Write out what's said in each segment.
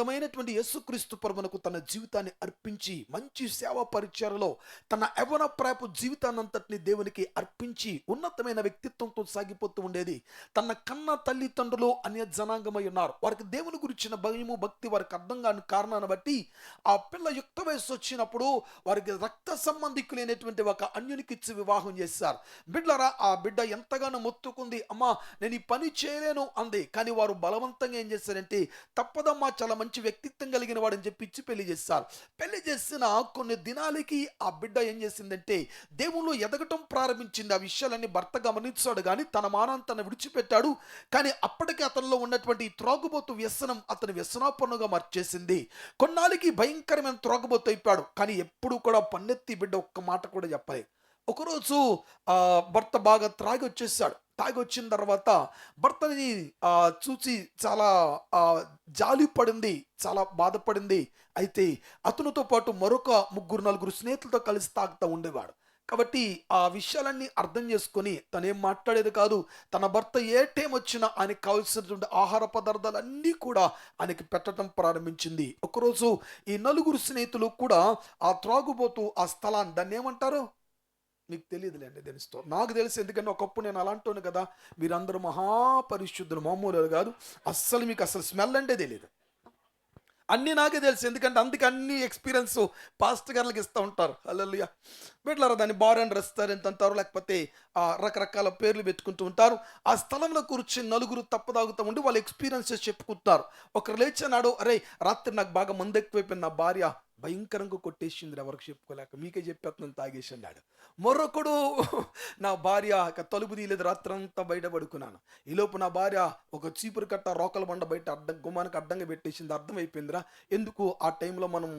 మైనటువంటి యేసుక్రీస్తు ప్రభునకు తన జీవితాన్ని అర్పించి మంచి సేవా పరిచర్యలో తన యవ్వన ప్రాయపు జీవితాన్నంతటిని దేవునికి అర్పించి ఉన్నతమైన వ్యక్తిత్వంతో సాగిపోతూ ఉండేది. తన కన్న తల్లిదండ్రులు అన్య జనాంగమై ఉన్నారు. వారికి దేవుని గురించిన భయము భక్తి వారికి అర్థం కాని కారణాన్ని బట్టి ఆ పిల్ల యుక్త వయస్సు వచ్చినప్పుడు వారికి రక్త సంబంధికులైనటువంటి ఒక అన్యునికి ఇచ్చి వివాహం చేశారు. బిడ్డలారా, ఆ బిడ్డ ఎంతగానో మొత్తుకుంది, అమ్మా నేను ఈ పని చేయలేను అంది. కానీ వారు బలవంతంగా ఏం చేశారంటే, తప్పదమ్మా చాలా మంచి వ్యక్తిత్వం కలిగిన వాడని చెప్పి ఇచ్చి పెళ్లి చేస్తారు. పెళ్లి చేసిన కొన్ని దినాలకి ఆ బిడ్డ ఏం చేసిందంటే దేవుళ్ళు ఎదగటం ప్రారంభించింది. ఆ విషయాలన్నీ భర్త గమనించాడు కానీ తన మానాన్ని తను విడిచిపెట్టాడు. కానీ అప్పటికే అతనిలో ఉన్నటువంటి త్రాగుబోతు వ్యసనం అతని వ్యసనాపన్నుగా మార్చేసింది. కొన్నాళ్ళకి భయంకరమైన త్రాగుబోతు అయిపోయాడు. కానీ ఎప్పుడు కూడా పన్నెత్తి బిడ్డ ఒక్క మాట కూడా చెప్పలేదు. ఒకరోజు భర్త బాగా త్రాగి వచ్చేసాడు. తాగి వచ్చిన తర్వాత భర్తని చూసి చాలా జాలి పడింది, చాలా బాధపడింది. అయితే అతనితో పాటు మరొక ముగ్గురు నలుగురు స్నేహితులతో కలిసి తాగుతూ ఉండేవాడు. కాబట్టి ఆ విషయాలన్నీ అర్థం చేసుకొని తనేం మాట్లాడేది కాదు. తన భర్త ఏ టైం వచ్చినా ఆయనకు కావాల్సినటువంటి ఆహార పదార్థాలన్నీ కూడా ఆయనకి పెట్టడం ప్రారంభించింది. ఒకరోజు ఈ నలుగురు స్నేహితులు కూడా ఆ త్రాగుబోతూ ఆ స్థలాన్ని, దాన్ని ఏమంటారు మీకు తెలియదులేండి, తెలుస్తో నాకు తెలుసు. ఎందుకంటే ఒకప్పుడు నేను అలాంటోను కదా. మీరందరూ మహాపరిశుద్ధులు, మామూలు కాదు. అస్సలు మీకు అసలు స్మెల్ అంటే తెలియదు. అన్నీ నాకే తెలుసు. ఎందుకంటే అందుకే అన్ని ఎక్స్పీరియన్స్ పాస్ట్ గార్లకి ఇస్తూ ఉంటారు. హల్లెలూయా. బిడ్డలారా, దాన్ని బార్ అండ్ రెస్టారెంట్ అంటారు, లేకపోతే రకరకాల పేర్లు పెట్టుకుంటూ ఉంటారు. ఆ స్థలంలో కూర్చొని నలుగురు తప్పదాగుతూ ఉండి వాళ్ళ ఎక్స్పీరియన్సెస్ చెప్పుకుంటారు. ఒకరు లేచన్నాడు, అరే రాత్రి నాకు బాగా మందు ఎక్కువైపోయింది, నా భార్య భయంకరంగా కొట్టేసింది, ఎవరికి చెప్పుకోలేక మీకే చెప్పేస్తున్నాను తాగేసి అన్నాడు. మరొకడు, నా భార్య తలుపు తీయలేదు, రాత్రంతా బయట పడుకున్నాను, ఈలోపు నా భార్య ఒక చీపురు కట్ట రోకల బండ బయట గుమ్మానికి అడ్డంగా పెట్టేసింది, అర్థమైపోయిందిరా, ఎందుకు ఆ టైంలో మనం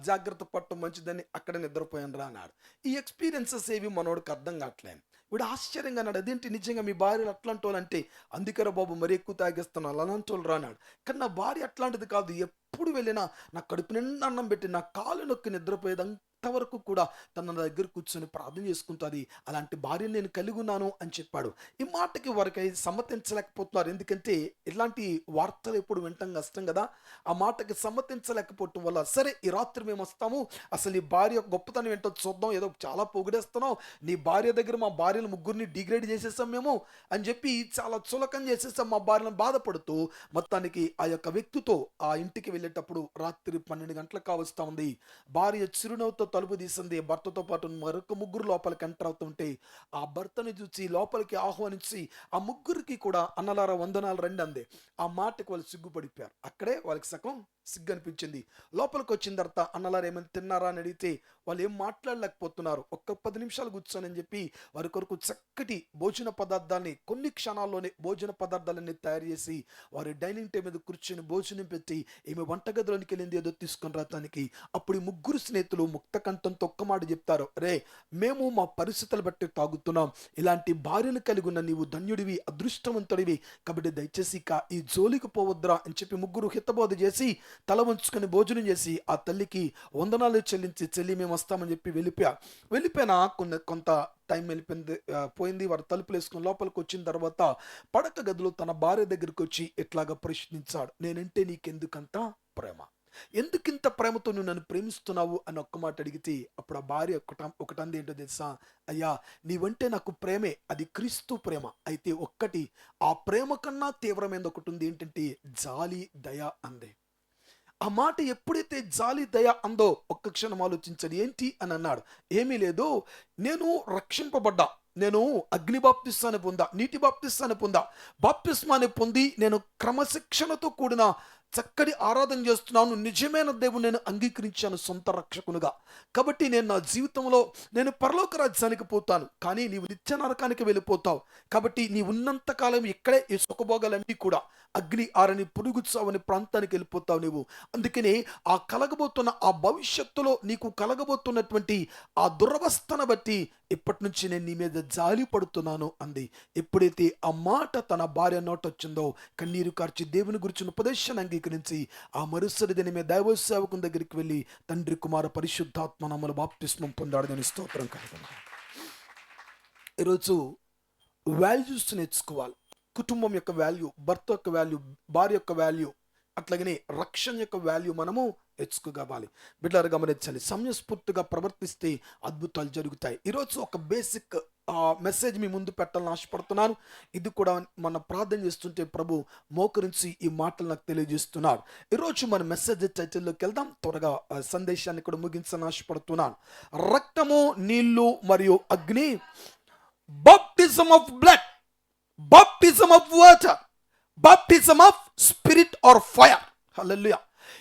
జాగ్రత్త పట్టడం మంచిదని అక్కడ నిద్రపోయాను రా అన్నాడు. ఈ ఎక్స్పీరియన్సెస్ ఏవి మనోడికి అర్థం కావట్లేదు. వీడు ఆశ్చర్యంగా అన్నాడు, అదేంటి నిజంగా మీ భార్యలు అట్లాంటి వాళ్ళు అంటే, అందుకరా బాబు మరి ఎక్కువ తాగేస్తాను అలాంటి వాళ్ళు రా అన్నాడు. కానీ నా భార్య అట్లాంటిది కాదు, ఎప్పుడు వెళ్ళినా నా కడుపు నిండా అన్నం పెట్టి నా కాలు నొక్కి నిద్రపోయేది అంతవరకు కూడా తన దగ్గర కూర్చొని ప్రార్థన చేసుకుంటుంది, అలాంటి భార్యను నేను కలిగి ఉన్నాను అని చెప్పాడు. ఈ మాటకి వారికి సమ్మతించలేకపోతున్నారు. ఎందుకంటే ఇలాంటి వార్తలు ఎప్పుడు వింటాం కష్టం కదా. ఆ మాటకి సమ్మతించలేకపోవటం వల్ల, సరే ఈ రాత్రి మేము వస్తాము, అసలు నీ భార్య గొప్పతనం ఏంటో చూద్దాం, ఏదో చాలా పొగిడేస్తున్నావు, నీ భార్య దగ్గర మా భార్యలు ముగ్గురిని డిగ్రేడ్ చేసేసాం మేము అని చెప్పి చాలా చులకం చేసేసాం మా భార్యను బాధపడుతూ మొత్తానికి ఆ యొక్క వ్యక్తితో ఆ ఇంటికి వెళ్ళేటప్పుడు రాత్రి 12 గంటలకు కావస్తా ఉంది. భార్య చిరునవ్వుతో తలుపు తీసింది. భర్తతో పాటు మరొక ముగ్గురు లోపలికి ఎంటర్ అవుతుంటే ఆ భర్తని చూసి లోపలికి ఆహ్వానించి ఆ ముగ్గురికి కూడా అన్నలారా వందనాలు రండి అంది. ఆ మాటకి వాళ్ళు సిగ్గుపడిపోయారు. అక్కడే వాళ్ళకి సగం సిగ్గు అనిపించింది. లోపలికి వచ్చిన తర్వాత అన్నలారు ఏమైనా తిన్నారా అని అడిగితే వాళ్ళు ఏం మాట్లాడలేకపోతున్నారు. ఒక్క 10 నిమిషాలు కూర్చోనని చెప్పి వారి కొరకు చక్కటి భోజన పదార్థాన్ని కొన్ని క్షణాల్లోనే భోజన పదార్థాలన్నీ తయారు చేసి వారి డైనింగ్ టేబుల్ మీద కూర్చొని భోజనం పెట్టి ఈమె వంటగదిలోనికి వెళ్ళింది ఏదో తీసుకొని రావటానికి. అప్పుడు ఈ ముగ్గురు స్నేహితులు ముక్త కంఠంతో ఒక్క మాట చెప్తారు, రే మేము మా పరిస్థితులు బట్టి తాగుతున్నాం, ఇలాంటి భార్యను కలిగి ఉన్న నీవు ధన్యుడివి, అదృష్టవంతుడివి, కాబట్టి దయచేసి ఈ జోలికి పోవద్దురా అని చెప్పి ముగ్గురు హితబోధ చేసి తల వంచుకొని భోజనం చేసి ఆ తల్లికి వందనాలు చెల్లించి, చెల్లి మేము వస్తామని చెప్పి వెళ్ళిపోయినా కొంత టైం వెళ్ళిపోయింది, పోయింది. వారు తలుపులు వేసుకుని లోపలికి వచ్చిన తర్వాత పడక గదిలో తన భార్య దగ్గరికి వచ్చి ఇట్లాగా ప్రశ్నించాడు, నేనంటే నీకెందుకంత ప్రేమ, ఎందుకింత ప్రేమతో నువ్వు నన్ను ప్రేమిస్తున్నావు అని ఒక్క మాట అడిగితే అప్పుడు ఆ భార్య ఒకటంది ఏంటో తెలుసా, అయ్యా నీవంటే నాకు ప్రేమే, అది క్రీస్తు ప్రేమ, అయితే ఒక్కటి ఆ ప్రేమ కన్నా తీవ్రమైనది ఒకటి ఉంది, ఏంటంటే జాలి దయ అందే. ఆ మాట ఎప్పుడైతే జాలి దయ అందో ఒక్క క్షణం ఆలోచించండి, ఏంటి అని అన్నాడు. ఏమీ లేదు, నేను రక్షింపబడ్డా, నేను అగ్ని బాప్తిస్మాన్ని పొందా, నీటి బాప్తిస్మాన్ని పొందా, బాప్తిస్మాన్ని పొంది నేను క్రమశిక్షణతో కూడిన చక్కటి ఆరాధన చేస్తున్నాను, నిజమైన దేవుని నేను అంగీకరించాను సొంత రక్షకునుగా. కాబట్టి నేను నా జీవితంలో నేను పరలోక రాజ్యానికి పోతాను, కానీ నీవు నిత్య నరకానికి వెళ్ళిపోతావు. కాబట్టి నీ ఉన్నంత కాలం ఇక్కడే ఈ సుఖభోగాలన్నీ కూడా అగ్ని ఆరని పురుగు చావని ప్రాంతానికి వెళ్ళిపోతావు నీవు. అందుకని ఆ కలగబోతున్న ఆ భవిష్యత్తులో నీకు కలగబోతున్నటువంటి ఆ దురవస్థను బట్టి ఇప్పటి నుంచి నేను నీ మీద జాలి పడుతున్నాను అంది. ఎప్పుడైతే ఆ మాట తన భార్య నోటొచ్చిందో కన్నీరు కార్చి దేవుని గురించిన ఉపదేశాన్ని అంగీకరించి ఆ మరుసటి దినమే దైవ సేవకుని దగ్గరికి వెళ్ళి తండ్రి కుమార పరిశుద్ధాత్మ నామములో బాప్తిస్మం పొందాడని స్తోత్రం కలుగును. ఈరోజు వాల్యూస్ నేర్చుకోవాలి. కుటుంబం యొక్క వాల్యూ, భర్త యొక్క వాల్యూ, భార్య యొక్క వాల్యూ, అట్లాగనే రక్షణ యొక్క వాల్యూ మనము హెచ్చుకోవాలి. బిడ్డలారా గమనించండి, సమయస్ఫూర్తిగా ప్రవర్తిస్తే అద్భుతాలు జరుగుతాయి. ఈరోజు ఒక బేసిక్ మెసేజ్ మీ ముందు పెట్టాలని ఆశపడుతున్నాను. ఇది కూడా మన ప్రార్థన చేస్తుంటే ప్రభు మోకరించి ఈ మాటలు నాకు తెలియజేస్తున్నాడు. ఈరోజు మన మెసేజ్ టైటిల్లోకి వెళ్దాం. త్వరగా సందేశాన్ని కూడా ముగించాలని ఆశపడుతున్నాను. రక్తము, నీళ్లు మరియు అగ్ని, baptism of blood, baptism of water, baptism of spirit or fire. Hallelujah.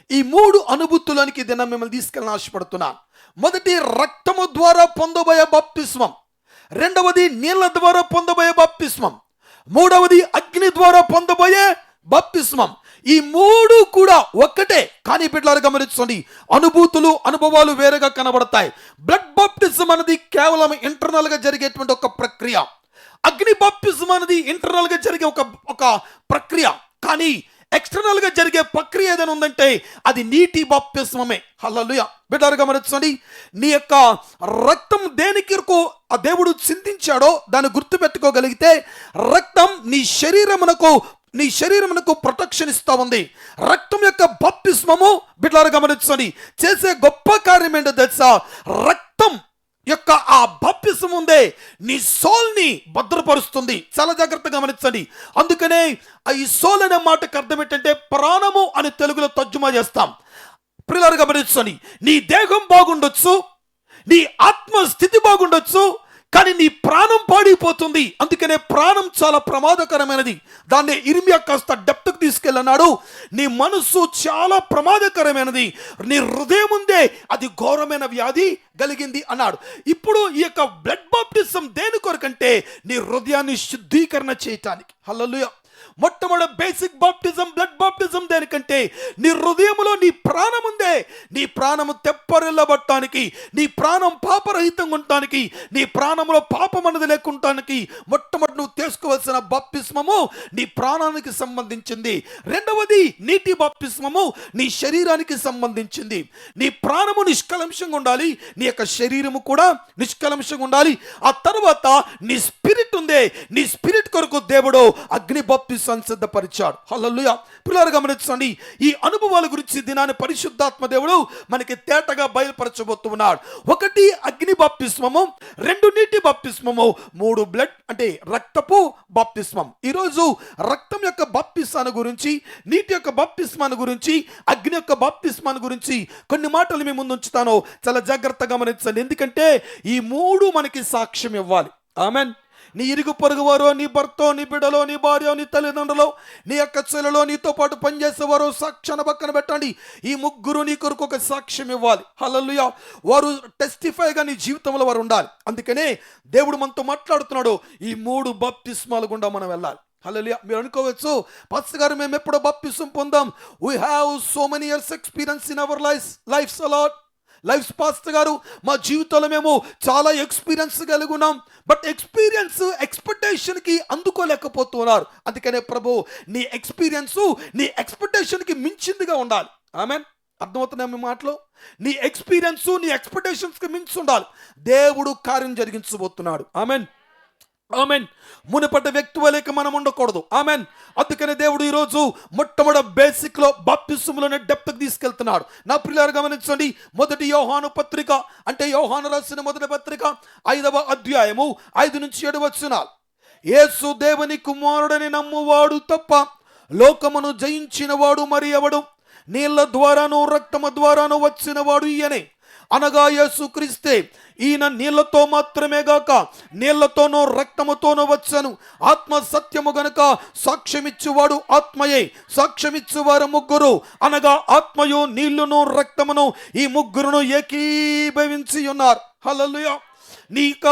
ఈ మూడు అనుభూతులకి దినం మిమ్మల్ని తీసుకెళ్ళని ఆశపడుతున్నాను. మొదటి, రక్తము ద్వారా పొందబోయే బాప్తిస్మం. రెండవది, నీళ్ల ద్వారా పొందబోయే బాప్తిస్మం. మూడవది, అగ్ని ద్వారా పొందబోయే బాప్తిస్మం. ఈ మూడు కూడా ఒక్కటే, కానీ బిడ్డలారా గమనించండి, అనుభూతులు, అనుభవాలు వేరేగా కనబడతాయి. బ్లడ్ బాప్టిజం అనేది కేవలం ఇంటర్నల్ గా జరిగేటువంటి ఒక ప్రక్రియ. అగ్ని బాప్టిజం అనేది ఇంటర్నల్ గా జరిగే ఒక ప్రక్రియ. కానీ ఎక్స్టర్నల్ గా జరిగే ప్రక్రియ ఏదైనా ఉందంటే అది నీటి బాప్తిస్మమే. హల్లెలూయా. బిడ్డలారా గమనించండి, నీ యొక్క రక్తం దేనికి ఆ దేవుడు చిందించాడో దాన్ని గుర్తుపెట్టుకోగలిగితే, రక్తం నీ శరీరమునకు ప్రొటెక్షన్ ఇస్తా ఉంది. రక్తం యొక్క బాప్తిస్మము బిడ్డలారా గమనించండి చేసే గొప్ప కార్యం ఏంటో తెలుసా? రక్తం యొక్క ఆ బాప్తిసం ఉందే నీ సోల్ ని భద్రపరుస్తుంది. చాలా జాగ్రత్తగా గమనించండి. అందుకనే ఈ సోల్ అనే మాటకు అర్థం ఏంటంటే ప్రాణము అని తెలుగులో తర్జుమా చేస్తాం. ప్రియులారా గమనించండి, నీ దేహం బాగుండొచ్చు, నీ ఆత్మ స్థితి బాగుండొచ్చు, కానీ నీ ప్రాణం పాడిపోతుంది. అందుకనే ప్రాణం చాలా ప్రమాదకరమైనది. దాన్ని ఇర్మియా కాస్త డెప్త్కి తీసుకెళ్ళన్నాడు. నీ మనస్సు చాలా ప్రమాదకరమైనది, నీ హృదయం ఉందే అది ఘోరమైన వ్యాధి కలిగింది అన్నాడు. ఇప్పుడు ఈ యొక్క బ్లడ్ బాప్టిజం దేని కొరకంటే నీ హృదయాన్ని శుద్ధీకరణ చేయటానికి. హల్లెలూయా. మొట్టమొదటి బేసిక్ బాప్టిజం బ్లడ్ బాప్టిజం దేనికంటే నీ హృదయంలో నీ ప్రాణం ఉందే, నీ ప్రాణము తెప్పరిల్లబట్టడానికి, నీ ప్రాణం పాపరహితంగా ఉండటానికి, నీ ప్రాణంలో పాపం అనేది లేకుంటానికి మొట్టమొదటి నువ్వు తీసుకోవాల్సిన బాప్తిస్మము నీ ప్రాణానికి సంబంధించింది. రెండవది నీటి బాప్తిస్మము నీ శరీరానికి సంబంధించింది. నీ ప్రాణము నిష్కలంషంగా ఉండాలి, నీ యొక్క శరీరము కూడా నిష్కలంషంగా ఉండాలి. ఆ తర్వాత నీ స్పిరిట్ ఉందే, నీ స్పిరిట్ కొరకు దేవుడు అగ్ని బాప్తిస్మం సిద్ధపరిచాడు. హల్లెలూయా. పిల్లలు గమనించండి, ఈ అనుభవాల గురించి దినాన్ని పరిశుద్ధాత్మ దేవుడు మనకి తేటగా బయలుపరచబోతున్నాడు. ఒకటి అగ్ని బాప్తిస్మము, రెండు నీటి బాప్తిస్మము, మూడు బ్లడ్ అంటే రక్తపు బాప్తిస్మం. ఈరోజు రక్తం యొక్క బాప్తిస్మాన్ని గురించి, నీటి యొక్క బాప్తిస్మాన్ని గురించి, అగ్ని యొక్క బాప్తిస్మాన్ని గురించి కొన్ని మాటలు మీ ముందు ఉంచుతాను. చాలా జాగ్రత్తగా గమనించండి, ఎందుకంటే ఈ మూడు మనకి సాక్ష్యం ఇవ్వాలి. ఆమెన్. నీ ఇరుగు పొరుగువారో, నీ భర్తో, నీ బిడ్డలో, నీ భార్య, నీ తల్లిదండ్రులు, నీ యొక్క చెల్లలో, నీతో పాటు పనిచేసేవారు సాక్ష్యాన్ని పక్కన పెట్టండి. ఈ ముగ్గురు నీ కొరకు ఒక సాక్ష్యం ఇవ్వాలి. హల్లెలూయా. వారు టెస్టిఫైగా నీ జీవితంలో వారు ఉండాలి. అందుకనే దేవుడు మనతో మాట్లాడుతున్నాడు, ఈ మూడు బాప్తిస్మాల గుండా మనం వెళ్ళాలి. హల్లెలూయా. మీరు అనుకోవచ్చు, పాస్టర్ గారు మేము ఎప్పుడో బాప్తిసం పొందాం, we have so many years experience in our lives a lot lives. Pastor గారు మా జీవితంలో మేము చాలా ఎక్స్పీరియన్స్ కలిగి ఉన్నాం, బట్ ఎక్స్పెక్టేషన్కి అందుకోలేకపోతున్నారు. అందుకనే ప్రభు నీ ఎక్స్పెక్టేషన్కి మించిందిగా ఉండాలి. ఆమెన్. అర్థమవుతున్నాయి మీ మాటలు? నీ ఎక్స్పెక్టేషన్స్కి మించి ఉండాలి. దేవుడు కార్యం జరిగించబోతున్నాడు. ఆమెన్. ఆమెన్. మునుపటి వ్యక్తి వలెక మనం ఉండకూడదు. ఆమెన్. అందుకనే దేవుడు ఈరోజు మొట్టమొదటి బేసిక్ లో బాప్తిసంలోనే డెప్త్కి తీసుకెళ్తున్నాడు. నా ప్రియులారా గమనించండి, మొదటి యోహాను పత్రిక అంటే యోహాను రాసిన మొదటి పత్రిక 5వ అధ్యాయము 5-7 వచనాలు. యేసు దేవుని కుమారుడని నమ్మువాడు తప్ప లోకమును జయించిన వాడు మరి ఎవడు? నీళ్ల ద్వారాను రక్తము ద్వారాను వచ్చిన వాడు ఈయనే, అనగా యేసుక్రీస్తే. ఈయన నీళ్లతో మాత్రమే గాక నీళ్లతోనూ రక్తముతోనూ వచ్చను. ఆత్మ సత్యము గనుక సాక్ష్యమిచ్చువాడు ఆత్మయే. సాక్ష్యమిచ్చువారు ముగ్గురు, అనగా ఆత్మయు నీళ్లును రక్తమును, ఈ ముగ్గురును ఏకీభవించి ఉన్నారు. హల్లెలూయా. నీక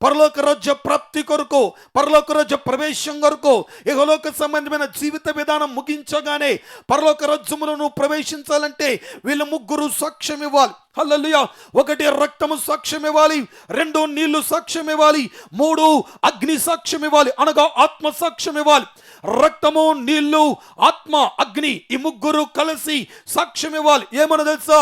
పరలోక రాజ్య ప్రాప్తి కొరకు, పరలోక రాజ్య ప్రవేశం కొరకు, ఇహలోక సంబంధమైన జీవిత విధానం ముగించగానే పరలోక రాజ్యములో నువ్వు ప్రవేశించాలంటే వీళ్ళు ముగ్గురు సాక్ష్యం ఇవ్వాలి. హల్లెలూయా. ఒకటి రక్తము సాక్ష్యం ఇవ్వాలి, రెండు నీళ్లు సాక్ష్యం ఇవ్వాలి, మూడు అగ్ని సాక్ష్యం ఇవ్వాలి, అనగా ఆత్మ సాక్ష్యం ఇవ్వాలి. రక్తము, నీళ్లు, ఆత్మ, అగ్ని, ఈ ముగ్గురు కలిసి సాక్ష్యం ఇవ్వాలి. ఏమన్నా తెలుసా?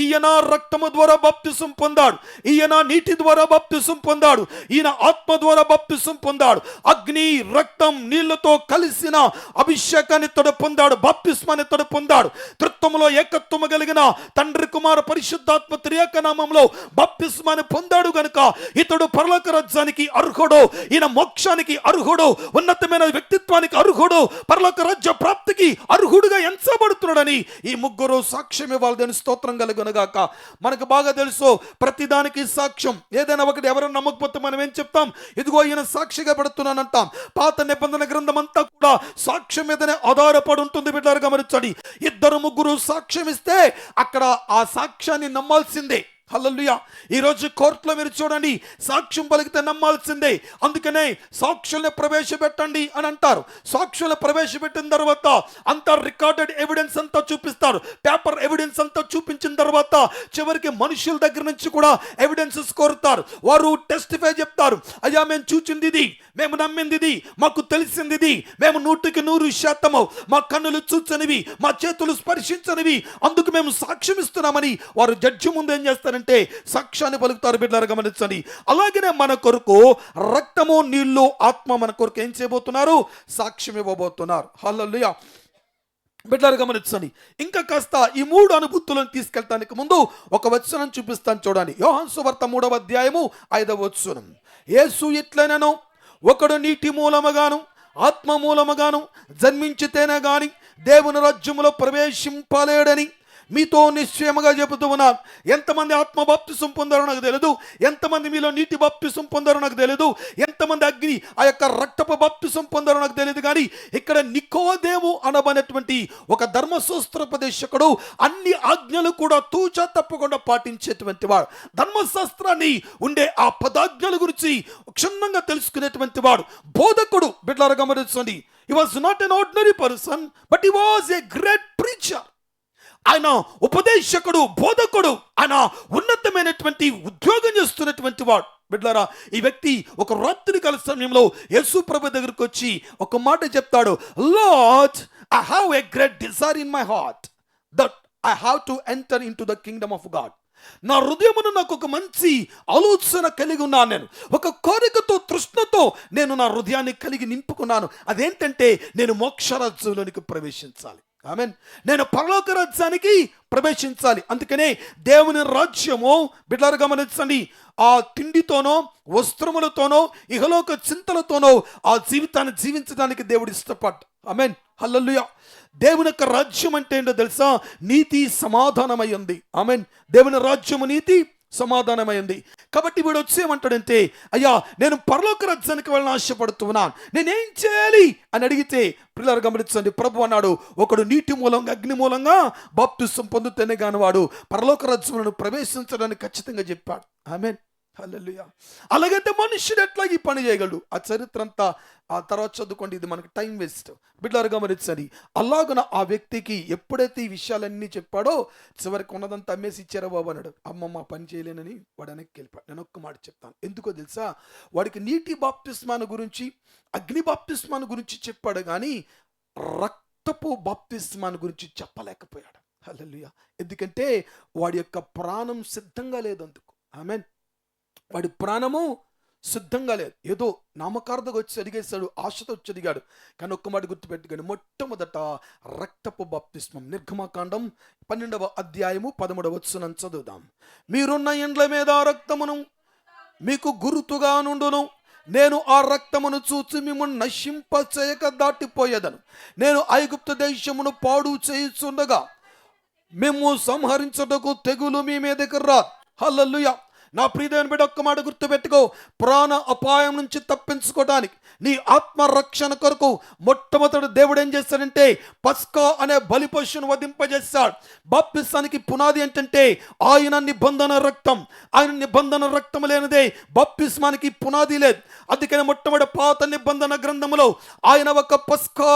ఈయన రక్తము ద్వారా బాప్తిసం పొందాడు, ఈయన నీటి ద్వారా బాప్తిసం పొందాడు, ఈయన ఆత్మ ద్వారా బాప్తిసం పొందాడు. అగ్ని, రక్తం, నీళ్లతో కలిసిన అభిషేకాన్ని తోడు పొందాడు, బాప్తిస్మాన్ని తోడు పొందాడు. త్రిత్వములో ఏకత్వము కలిగిన తండ్రి, కుమార, పరిశుద్ధాత్మ త్రియేక నామములో బాప్తిస్మాన్ని పొందాడు గనుక ఇతడు పరలోక రాజ్యానికి అర్హుడు, ఈయన మోక్షానికి అర్హుడు, ఉన్నతమైన వ్యక్తిత్వానికి అర్హుడు, పరలోక రాజ్య ప్రాప్తికి అర్హుడుగా ఎంచబడుతున్నాడని ఈ ముగ్గురు సాక్ష్యం ఇవ్వాలి. స్తోత్రం కలుగునుగాక. మనకు బాగా తెలుసు, ప్రతిదానికి సాక్ష్యం. ఏదైనా ఒకటి ఎవరైనా నమ్మకపోతే మనం ఏం చెప్తాం? ఇదిగో ఈయన సాక్షిగా పెడుతున్నానంటాం. పాత నిబంధన గ్రంథం అంతా కూడా సాక్ష్యం మీదనే ఆధారపడి ఉంటుంది. బిడ్డలారా గమనించండి, ఇద్దరు ముగ్గురు సాక్ష్యం ఇస్తే అక్కడ ఆ సాక్ష్యాన్ని నమ్మాల్సిందే. హల్లెలూయా. ఈరోజు కోర్టులో మీరు చూడండి, సాక్ష్యం పలికితే నమ్మాల్సిందే. అందుకనే సాక్షుల్ని ప్రవేశపెట్టండి అని అంటారు. సాక్షుల్ని ప్రవేశపెట్టిన తర్వాత అంతా రికార్డెడ్ ఎవిడెన్స్ అంతా చూపిస్తారు. పేపర్ ఎవిడెన్స్ అంతా చూపించిన తర్వాత చివరికి మనుషుల దగ్గర నుంచి కూడా ఎవిడెన్సెస్ కోరుతారు. వారు టెస్టిఫై చెప్తారు, అయ్యా మేము చూచింది ఇది, మేము నమ్మింది ఇది, మాకు తెలిసింది ఇది, మేము 100% మా కన్నులు చూచనివి, మా చేతులు స్పర్శించనివి, అందుకు మేము సాక్ష్యం ఇస్తున్నామని వారు జడ్జి ముందు ఏం చేస్తారంటే సాక్ష్యాన్ని పలుకుతారు. బిడ్డలారా గమనించండి. అలాగనే మన కొరకు రక్తము, నీళ్లు, ఆత్మ మన కొరకు ఏం చేయబోతున్నారు? సాక్ష్యం ఇవ్వబోతున్నారు. హల్లెలూయా. బిడ్డలారా గమనించండి. ఇంకా కాస్త ఈ 3 అనుభూతులను తీసుకెళ్ళటానికి ముందు ఒక వచనం చూపిస్తాను చూడండి. యోహాను సువార్త 3వ అధ్యాయము 5వ వచనం. యేసు ఇట్లనెను, ఒకడు నీటి మూలముగాను ఆత్మ మూలముగాను జన్మించితేనే గాని దేవుని రాజ్యములో ప్రవేశింపలేడని మీతో నిశ్చయముగా చెబుతూ ఉన్నాను. ఎంతమంది ఆత్మ బాప్తిసం పొందారో నాకు తెలియదు, ఎంతమంది మీలో నీటి బాప్తిసం పొందారో నాకు తెలియదు, ఎంతమంది అగ్ని ఆ యొక్క రక్తపు బాప్తిసం పొందారో నాకు తెలియదు. కానీ ఇక్కడ నికోదేము అనబడినటువంటి ఒక ధర్మశాస్త్రోపదేశకుడు అన్ని ఆజ్ఞలు కూడా తూచా తప్పకుండా పాటించేటువంటి వాడు, ధర్మశాస్త్రాన్ని ఉండే ఆ పదాజ్ఞల గురించి క్షుణ్ణంగా తెలుసుకునేటువంటి వాడు, బోధకుడు. బిడ్డలారా గమనించండి, he was not an ordinary person, but he was a great preacher. ఆయన ఉపదేశకుడు, బోధకుడు, ఆయన ఉన్నతమైనటువంటి ఉద్యోగం చేస్తున్నటువంటి వాడు. బిడ్డలారా, ఈ వ్యక్తి ఒక రాత్రి కాల సమయంలో యేసు ప్రభు దగ్గరికి వచ్చి ఒక మాట చెప్తాడు, lord, I have a great desire in my heart that I have to enter in to the Kingdom of God. నా హృదయమును నాకు ఒక మంచి ఆలోచన కలిగి ఉన్నాను, నేను ఒక కోరికతో, తృష్ణతో నేను నా హృదయాన్ని కలిగి నింపుకున్నాను. అదేంటంటే నేను మోక్షరాజ్యంలోనికి ప్రవేశించాలి. ఆమేన్. నేను పరలోక రాజ్యానికి ప్రవేశించాలి. అందుకనే దేవుని రాజ్యము, బిడ్డలారా గమనించండి, ఆ తిండితోనో వస్త్రములతోనో ఇహలోక చింతలతోనో ఆ జీవితాన్ని జీవించడానికి దేవుడు ఇష్టపడ్డాడు. ఆమేన్. హల్లెలూయా. దేవుని యొక్క రాజ్యం అంటే ఏంటో తెలుసా? నీతి సమాధానమైంది. ఆమేన్. దేవుని రాజ్యము నీతి సమాధానమైంది. కాబట్టి వీడు వచ్చేమంటాడంటే, అయ్యా నేను పరలోక రాజ్యానికి వెళ్ళని ఆశపడుతున్నాను, నేనేం చేయాలి అని అడిగితే, పిల్లలు గమనించండి, ప్రభు అన్నాడు, ఒకడు నీటి మూలంగా అగ్ని మూలంగా బాప్తిసం పొందుతేనే కాని వాడు పరలోక రాజ్యములను ప్రవేశించడానికి ఖచ్చితంగా చెప్పాడు. ఆమేన్. హల్లెలూయా. అలాగైతే మనుష్యుడు ఎట్లా ఈ పని చేయగలడు? ఆ చరిత్ర అంతా ఆ తర్వాత చదువుకోండి, ఇది మనకి టైం వేస్ట్. బిడ్డలారా గమనించండి, అలాగున ఆ వ్యక్తికి ఎప్పుడైతే ఈ విషయాలన్నీ చెప్పాడో చివరికి ఉన్నదంతా అమ్మేసి ఇచ్చారా బాబు అన్నాడు. అమ్మమ్మ పని చేయలేనని వాడు వెనక్కి వెళ్ళిపోయాడు. నేను ఒక్క మాట చెప్తాను, ఎందుకో తెలుసా? వాడికి నీటి బాప్తిస్మాను గురించి, అగ్ని బాప్తిస్మాను గురించి చెప్పాడు, కానీ రక్తపు బాప్తిస్మాను గురించి చెప్పలేకపోయాడు. హల్లెలూయా. ఎందుకంటే వాడి యొక్క ప్రాణం సిద్ధంగా లేదు అందుకు. ఆమేన్. వాడి ప్రాణము సిద్ధంగా లేదు. ఏదో నామకార్థంగా వచ్చి అడిగేశాడు, ఆశతో వచ్చి అడిగాడు. కానీ ఒక్క మాట గుర్తుపెట్టుకోండి, మొట్టమొదట రక్తపు బాప్తిస్మం. నిర్గమకాండం 12వ అధ్యాయము 13వ వచనం చదువుదాం. మీరున్న ఇండ్ల మీద రక్తమును మీకు గుర్తుగా నుండును, నేను ఆ రక్తమును చూచి మిమ్మల్ని నశింప చేయక దాటిపోయేదను. నేను ఐగుప్తు దేశమును పాడు చేయుచుండగా మేము సంహరించుటకు తెగులు మీ మీదకి రా. హల్లెలూయా. నా ప్రియమైన బిడ్డ, ఒక్క మాట గుర్తుపెట్టుకో, ప్రాణ అపాయం నుంచి తప్పించుకోవడానికి, నీ ఆత్మరక్షణ కొరకు మొట్టమొదటి దేవుడు ఏం చేస్తాడంటే పస్కా అనే బలి పశువును వధింపజేస్తాడు. బాప్తిసానికి పునాది ఏంటంటే ఆయన నిబంధన రక్తం. ఆయన నిబంధన రక్తం లేనిదే బాప్తిస్మానికి పునాది లేదు. అందుకని మొట్టమొదటి పాత నిబంధన గ్రంథములో ఆయన ఒక పస్కా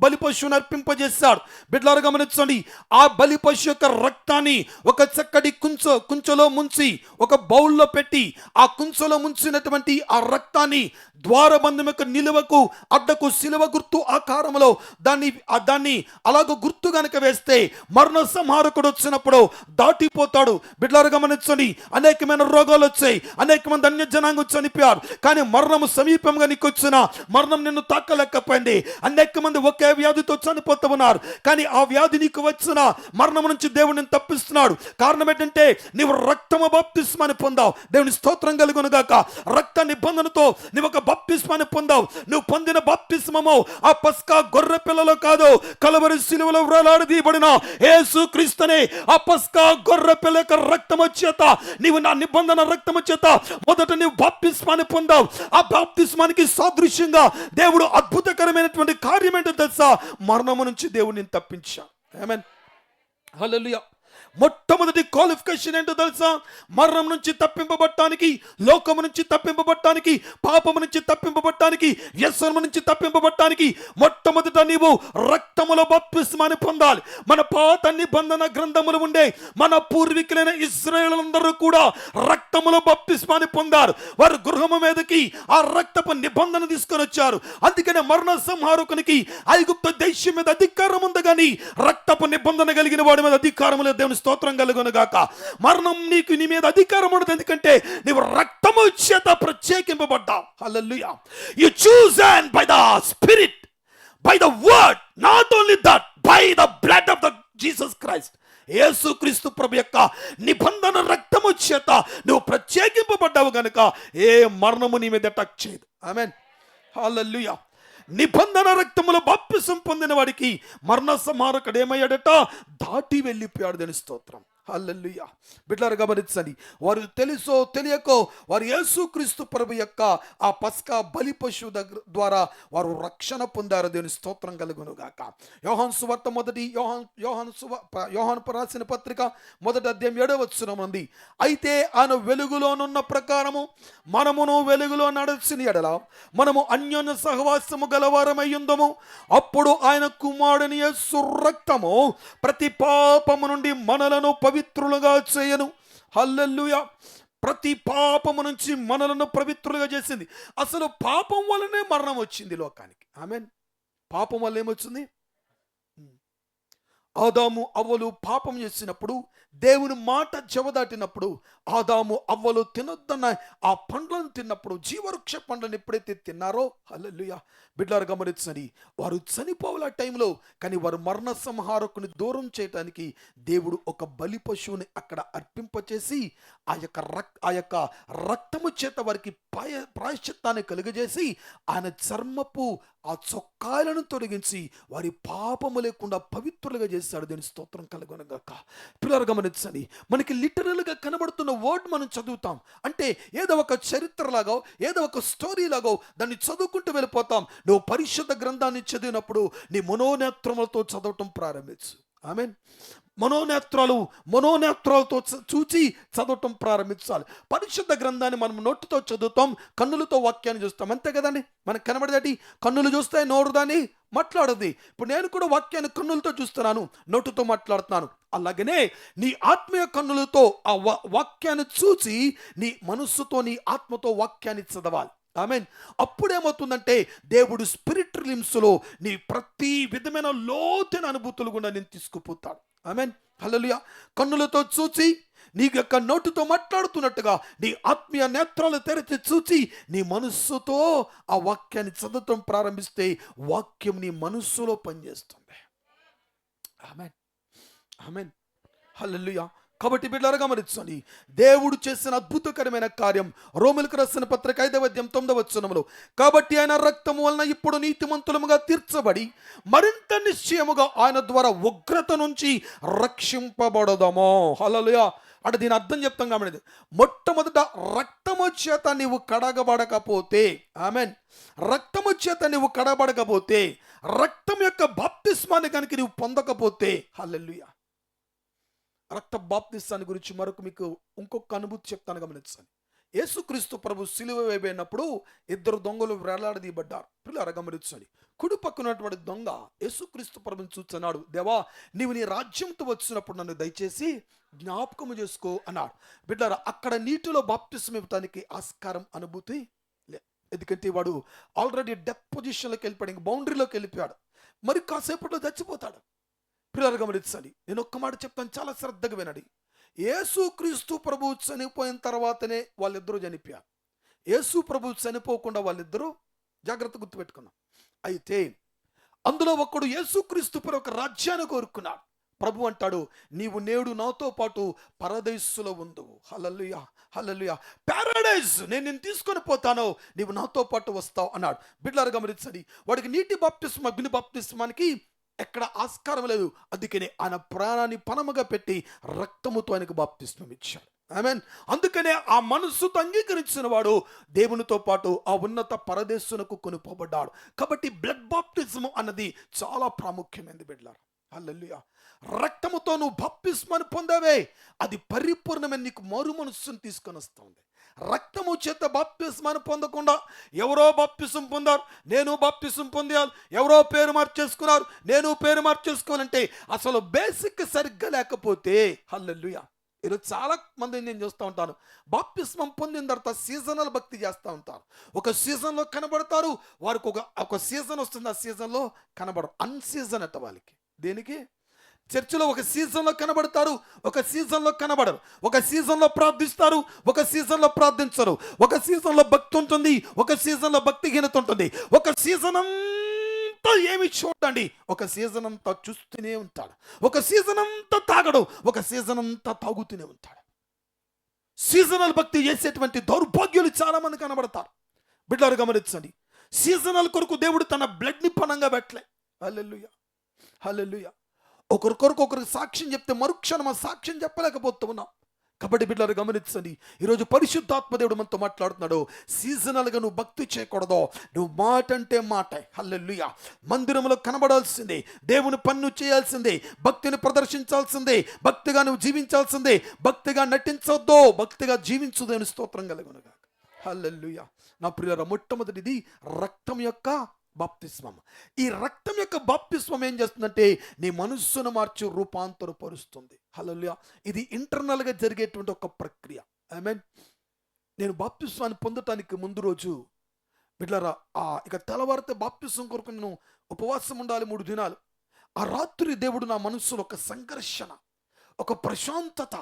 బలి పశువును అర్పింపజేశాడు. బిడ్డలారా గమనించండి, ఆ బలి పశువు యొక్క రక్తాన్ని ఒక చక్కటి కుంచలో ముంచి, ఒక ఒక బౌల్లో పెట్టి ఆ కుంచలో ముంచినటువంటి ఆ రక్తాన్ని ద్వారబంధం యొక్క నిలువకు అడ్డకు శిలువ గుర్తు ఆకారంలో దాన్ని అలాగ గుర్తు గనక వేస్తే మరణ సంహారకుడు వచ్చినప్పుడు దాటిపోతాడు. బిడ్డలారా గమనించండి, అనేకమైన రోగాలు వచ్చాయి, అనేక మంది అన్య జనాంగం చనిపోయారు. కానీ మరణము సమీపంగా నీకు వచ్చిన మరణం నిన్ను తాకలేకపోయింది. అనేక మంది ఒకే వ్యాధితో చనిపోతూ ఉన్నారు. కానీ ఆ వ్యాధి నీకు వచ్చిన మరణం నుంచి దేవుడు నిన్ను తప్పిస్తున్నాడు. కారణం ఏంటంటే నీవు రక్తము బాప్తిస్మాన్ని పొందావు. దేవుని స్తోత్రం కలుగును గాక. రక్త నిబంధనతో నీవు ఒక బాప్తిస్మాన్ని పొందావు. నువ్వు పొందిన బాప్తిస్మము ఆ పస్కా గొర్రె పిల్లలో కాదు, కలవరి శిలువలో వ్రేలాడదీయబడిన యేసు క్రీస్తునే ఆ పస్కా గొర్రె పిల్ల యొక్క రక్తము చేత నీవు నా నిబంధన రక్తము చేత మొదట నీవు బాప్తిస్మాన్ని పొందావు. ఆ బాప్తిస్మానికి సాదృశ్యంగా దేవుడు అద్భుతకరమైనటువంటి కార్యం ఏంటో తెలుసా? మరణము నుంచి దేవుడు నిన్ను తప్పించాడు. ఆమేన్, హల్లెలూయా. మొట్టమొదటి క్వాలిఫికేషన్ ఏంటో తెలుసా? మరణం నుంచి తప్పింపబడటానికి, లోకము నుంచి తప్పింపబడటానికి, పాపము నుంచి తప్పింపబడటానికి, వ్యసనము నుంచి తప్పింపబడటానికి మొట్టమొదట నీవు రక్తములో బాప్తిస్మాన్ని పొందాలి. మన పాత నిబంధన గ్రంథములు ఉండే మన పూర్వీకులైన ఇశ్రాయేలులందరూ కూడా రక్తములో బాప్తిస్మాన్ని పొందారు. వారు గృహము మీదకి ఆ రక్తపు నిబంధన తీసుకొని వచ్చారు. అందుకనే మరణ సంహారకునికి ఐగుప్తు దేశం మీద అధికారం ఉంది, కానీ రక్తపు నిబంధన కలిగిన వాడి మీద అధికారం లేదు. దేవుని స్తోత్రం కలుగును గాక. మరణం నీకు నీ మీద అధికారం ఉండదు, ఎందుకంటే నీవు రక్తము చేత ప్రత్యేకింపబడ్డావు. Hallelujah. You chosen by the spirit, by the word, not only that, by the blood of the Jesus Christ. యేసుక్రీస్తు ప్రభు యొక్క నిబంధన రక్తము చేత నువ్వు ప్రత్యేకింపబడ్డావు గనుక ఏ మరణము నీ మీద అటాక్ చేయదు. ఆమేన్, హల్లెలూయా. నిబంధన రక్తములో బాప్తిసం పొందిన వాడికి మరణ సంహారకుడు ఏమయ్యాడట? దాటి వెళ్ళిపోయాడు. దేని స్తోత్రం, హల్లెలూయా. బిడ్డలారా గమనించండి, వారు తెలుసో తెలియకో వారు యేసుక్రీస్తు ప్రభు యొక్క ఆ పస్కా బలి పశువు ద్వారా వారు రక్షణ పొందారు. దేవుని స్తోత్రం కలుగును గాక. యోహాను సువార్త యోహాను రాసిన పత్రిక 1వ అధ్యాయం 7వ వచనం ఉంది. అయితే ఆయన వెలుగులోనున్న ప్రకారము మనమును వెలుగులో నడచిన ఎడల మనము అన్యోన్య సహవాసము గలవారమయ్యుందము. అప్పుడు ఆయన కుమారుని యేసు రక్తము ప్రతి పాపము నుండి మనలను పవిత్రులుగా చేయను. హల్లెలూయా. ప్రతి పాపము నుంచి మనలను పవిత్రులుగా చేసింది. అసలు పాపం వల్లనే మరణం వచ్చింది లోకానికి. ఆమేన్. పాపం వల్ల ఏమొచ్చింది? ఆదాము అవ్వలు పాపం చేసినప్పుడు, దేవుని మాట చెవదాటినప్పుడు, ఆదాము అవ్వలు తినొద్దన్న ఆ పండ్లను తిన్నప్పుడు, జీవవృక్ష పండ్లను ఎప్పుడైతే తిన్నారో, హల్లెలూయా, బిడ్డలారా గమనించండి, వారు చనిపోవాల టైంలో, కానీ వారు మరణ సంహారకుని దూరం చేయటానికి దేవుడు ఒక బలి పశువుని అక్కడ అర్పింపచేసి ఆ యొక్క రక్తము చేత వారికి ప్రాయశ్చిత్తాన్ని కలుగజేసి ఆయన చర్మపు ఆ చొక్కాలను తొలగించి వారి పాపము లేకుండా పవిత్రులుగా చేశాడు. దీని స్తోత్రం కలుగునుగాక. పిల్లలు గమనించండి, మనకి లిటరల్గా కనబడుతున్న వర్డ్ మనం చదువుతాం అంటే ఏదో ఒక చరిత్రలాగో ఏదో ఒక స్టోరీ లాగో దాన్ని చదువుకుంటూ వెళ్ళిపోతాం. నువ్వు పరిశుద్ధ గ్రంథాన్ని చదివినప్పుడు నీ మనోనేత్రములతో చదవటం ప్రారంభించు. ఆమేన్. మనోనేత్రాలతో చూచి చదవటం ప్రారంభించాలి. పరిశుద్ధ గ్రంథాన్ని మనం నోటితో చదువుతాం, కన్నులతో వాక్యాన్ని చూస్తాం, అంతే కదండి. మనకు కనబడేది కన్నులు చూస్తాయి, నోరు దాన్ని మాట్లాడదు. ఇప్పుడు నేను కూడా వాక్యాన్ని కన్నులతో చూస్తున్నాను, నోటితో మాట్లాడుతున్నాను. అలాగనే నీ ఆత్మీయ కన్నులతో ఆ వాక్యాన్ని చూసి నీ మనస్సుతో నీ ఆత్మతో వాక్యాన్ని చదవాలి. ఆమేన్. అప్పుడేమవుతుందంటే దేవుడు స్పిరిట్ రిలిమ్స్లో నీ ప్రతి విధమైన లోతైన అనుభూతులు కూడా నేను తీసుకుపోతాడు. ఆమేన్, హల్లెలూయా. కన్నులతో చూచి నీ యొక్క నోటితో మాట్లాడుతున్నట్టుగా నీ ఆత్మీయ నేత్రాలు తెరిచి చూచి నీ మనస్సుతో ఆ వాక్యాన్ని చదవటం ప్రారంభిస్తే వాక్యం నీ మనస్సులో పనిచేస్తుంది. ఆమేన్, ఆమేన్, హల్లెలూయా. కాబట్టి బిడ్డలారా గమనించండి, దేవుడు చేసిన అద్భుతకరమైన కార్యం. రోమీయులకు రాసిన పత్రిక 5వ అధ్యాయం 9వ వచనములో, కాబట్టి ఆయన రక్తము వలన ఇప్పుడు నీతిమంతులముగా తీర్చబడి మరింత నిశ్చయముగా ఆయన ద్వారా ఉగ్రత నుంచి రక్షింపబడదాము. హల్లెలూయా. అంటే దీని అర్థం చెప్తాం కాబట్టి, మొట్టమొదట రక్తము చేత నీవు కడగబడకపోతే, ఆమేన్, రక్తము చేత నీవు కడగబడకపోతే, రక్తం యొక్క బాప్తిస్మాన్ని కనుక నీవు పొందకపోతే, హల్లెలూయా, రక్త బాప్తిస్మాన్ని గురించి మీకు ఇంకొక అనుభూతి చెప్తాను, గమనించండి. యేసుక్రీస్తు ప్రభు సిలువ వేయబడినప్పుడు ఇద్దరు దొంగలు వేలాడదీయబడ్డారు. పిల్లలు గమనించండి. కుడి పక్కనటువంటి దొంగ యేసుక్రీస్తు ప్రభుని చూస్తున్నాడు. దేవా, నీవు నీ రాజ్యంతో వచ్చినప్పుడు నన్ను దయచేసి జ్ఞాపకము చేసుకో అన్నాడు. బిడ్డారా, అక్కడ నీటిలో బాప్తిసం ఇవ్వటానికి ఆస్కారం అనుభూతి లే. ఎందుకంటే వాడు ఆల్రెడీ డెత్ పొజిషన్లోకి వెళ్ళిపోయాడు, ఇంక బౌండరీలోకి వెళ్ళిపోయాడు. మరి కాసేపట్లో చచ్చిపోతాడు. పిల్లలు గమనించాలి. నేను ఒక్క మాట చెప్తాను, చాలా శ్రద్ధగా వినండి. యేసుక్రీస్తు ప్రభు చనిపోయిన తర్వాతనే వాళ్ళిద్దరూ చనిపోయారు. యేసు ప్రభు చనిపోకుండా వాళ్ళిద్దరూ, జాగ్రత్త గుర్తుపెట్టుకున్నాం. అయితే అందులో ఒకడు యేసుక్రీస్తు ప్రభు ఒక రాజ్యాన్ని కోరుకున్నాడు. ప్రభు అంటాడు, నీవు నేడు నాతో పాటు పరదేశులో ఉందువు. హల్లెలూయా, హల్లెలూయా. పారడైజ్, నేను నిన్ను తీసుకొని పోతాను, నీవు నాతో పాటు వస్తావు అన్నాడు. బిడ్డలారా గమనించండి. వాడికి నీటి బాప్తిస్మం, అగ్ని బాప్తిస్మానికి ఎక్కడ ఆస్కారం లేదు. అందుకనే ఆయన ప్రాణాన్ని పణముగా పెట్టి రక్తముతో ఆయనకు బాప్తిస్మం ఇచ్చాడు. ఆమేన్. అందుకనే ఆ మనస్సుతో అంగీకరించిన వాడు దేవునితో పాటు ఆ ఉన్నత పరదేశునకు కొనుపోబడ్డాడు. కాబట్టి బ్లడ్ బాప్టిజం అన్నది చాలా ప్రాముఖ్యమైనది బిడ్డలారా. హల్లెలూయా. రక్తముతో నువ్వు బాప్తిస్మాన్ని పొందావే, అది పరిపూర్ణమైన నీకు మారు మనస్సును తీసుకొని వస్తుంది. రక్తము చేత బాప్తిస్మాన్ని పొందకుండా ఎవరో బాప్తిసం పొందారు, నేను బాప్తిసం పొందాను, ఎవరో పేరు మార్చేసుకున్నారు, నేను పేరు మార్చేసుకోవాలంటే అసలు బేసిక్ సరిగ్గా లేకపోతే, హల్లెలూయా. ఈరోజు చాలా మంది నేను చూస్తూ ఉంటాను, బాప్తిస్మం పొందిన తర్వాత సీజనల్ భక్తి చేస్తూ ఉంటారు. ఒక సీజన్లో కనబడతారు, వారికి ఒక సీజన్ వస్తుంది, ఆ సీజన్లో కనబడరు. అన్సీజన్ అట్ట వాళ్ళకి. దేనికి? చర్చిలో ఒక సీజన్లో కనబడతారు, ఒక సీజన్లో కనబడరు. ఒక సీజన్లో ప్రార్థిస్తారు, ఒక సీజన్లో ప్రార్థించరు. ఒక సీజన్లో భక్తి ఉంటుంది, ఒక సీజన్లో భక్తిహీనత ఉంటుంది. ఒక సీజన్ అంతా ఏమి చూడండి, ఒక సీజన్ అంతా చూస్తూనే ఉంటాడు. ఒక సీజన్ అంతా తాగడు, ఒక సీజన్ అంతా తాగుతూనే ఉంటాడు. సీజనల్ భక్తి చేసేటువంటి దౌర్భాగ్యులు చాలా మంది కనబడతారు. బిడ్డలారా గమనించండి. సీజనల్ కొరకు దేవుడు తన బ్లడ్ని పణంగా పెట్టలే. హల్లెలూయా, హల్లెలూయా. ఒకరికి సాక్ష్యం చెప్తే మరుక్షణం ఆ సాక్ష్యం చెప్పలేకపోతూ ఉన్నాం. కాబట్టి బిడ్డలారా గమనించండి. ఈరోజు పరిశుద్ధాత్మ దేవుడు మనతో మాట్లాడుతున్నాడు. సీజనల్గా నువ్వు భక్తి చేయకూడదు, నువ్వు మాట అంటే మాట. హల్లెలూయా. మందిరంలో కనబడాల్సిందే, దేవుని పన్ను చేయాల్సిందే, భక్తిని ప్రదర్శించాల్సిందే, భక్తిగా నువ్వు జీవించాల్సిందే. భక్తిగా నటించొద్దు, భక్తిగా జీవించుదు అని స్తోత్రం కలుగునుగాక. హల్లెలూయా. నా ప్రియులారా, మొట్టమొదటిది రక్తం యొక్క బాప్తిస్మం. ఈ రక్తం యొక్క బాప్తిస్మం ఏం చేస్తుందంటే నీ మనస్సును మార్చి రూపాంతరపరుస్తుంది. హల్లెలూయా. ఇది ఇంటర్నల్గా జరిగేటువంటి ఒక ప్రక్రియ. ఆమేన్. నేను బాప్తిస్మాన్ని పొందటానికి ముందు రోజు బిడ్డలారా, ఇక తెల్లవారితే బాప్తిస్మం కొరకు నేను ఉపవాసం ఉండాలి 3 దినాలు. ఆ రాత్రి దేవుడు నా మనస్సులో ఒక సంఘర్షణ, ఒక ప్రశాంతత,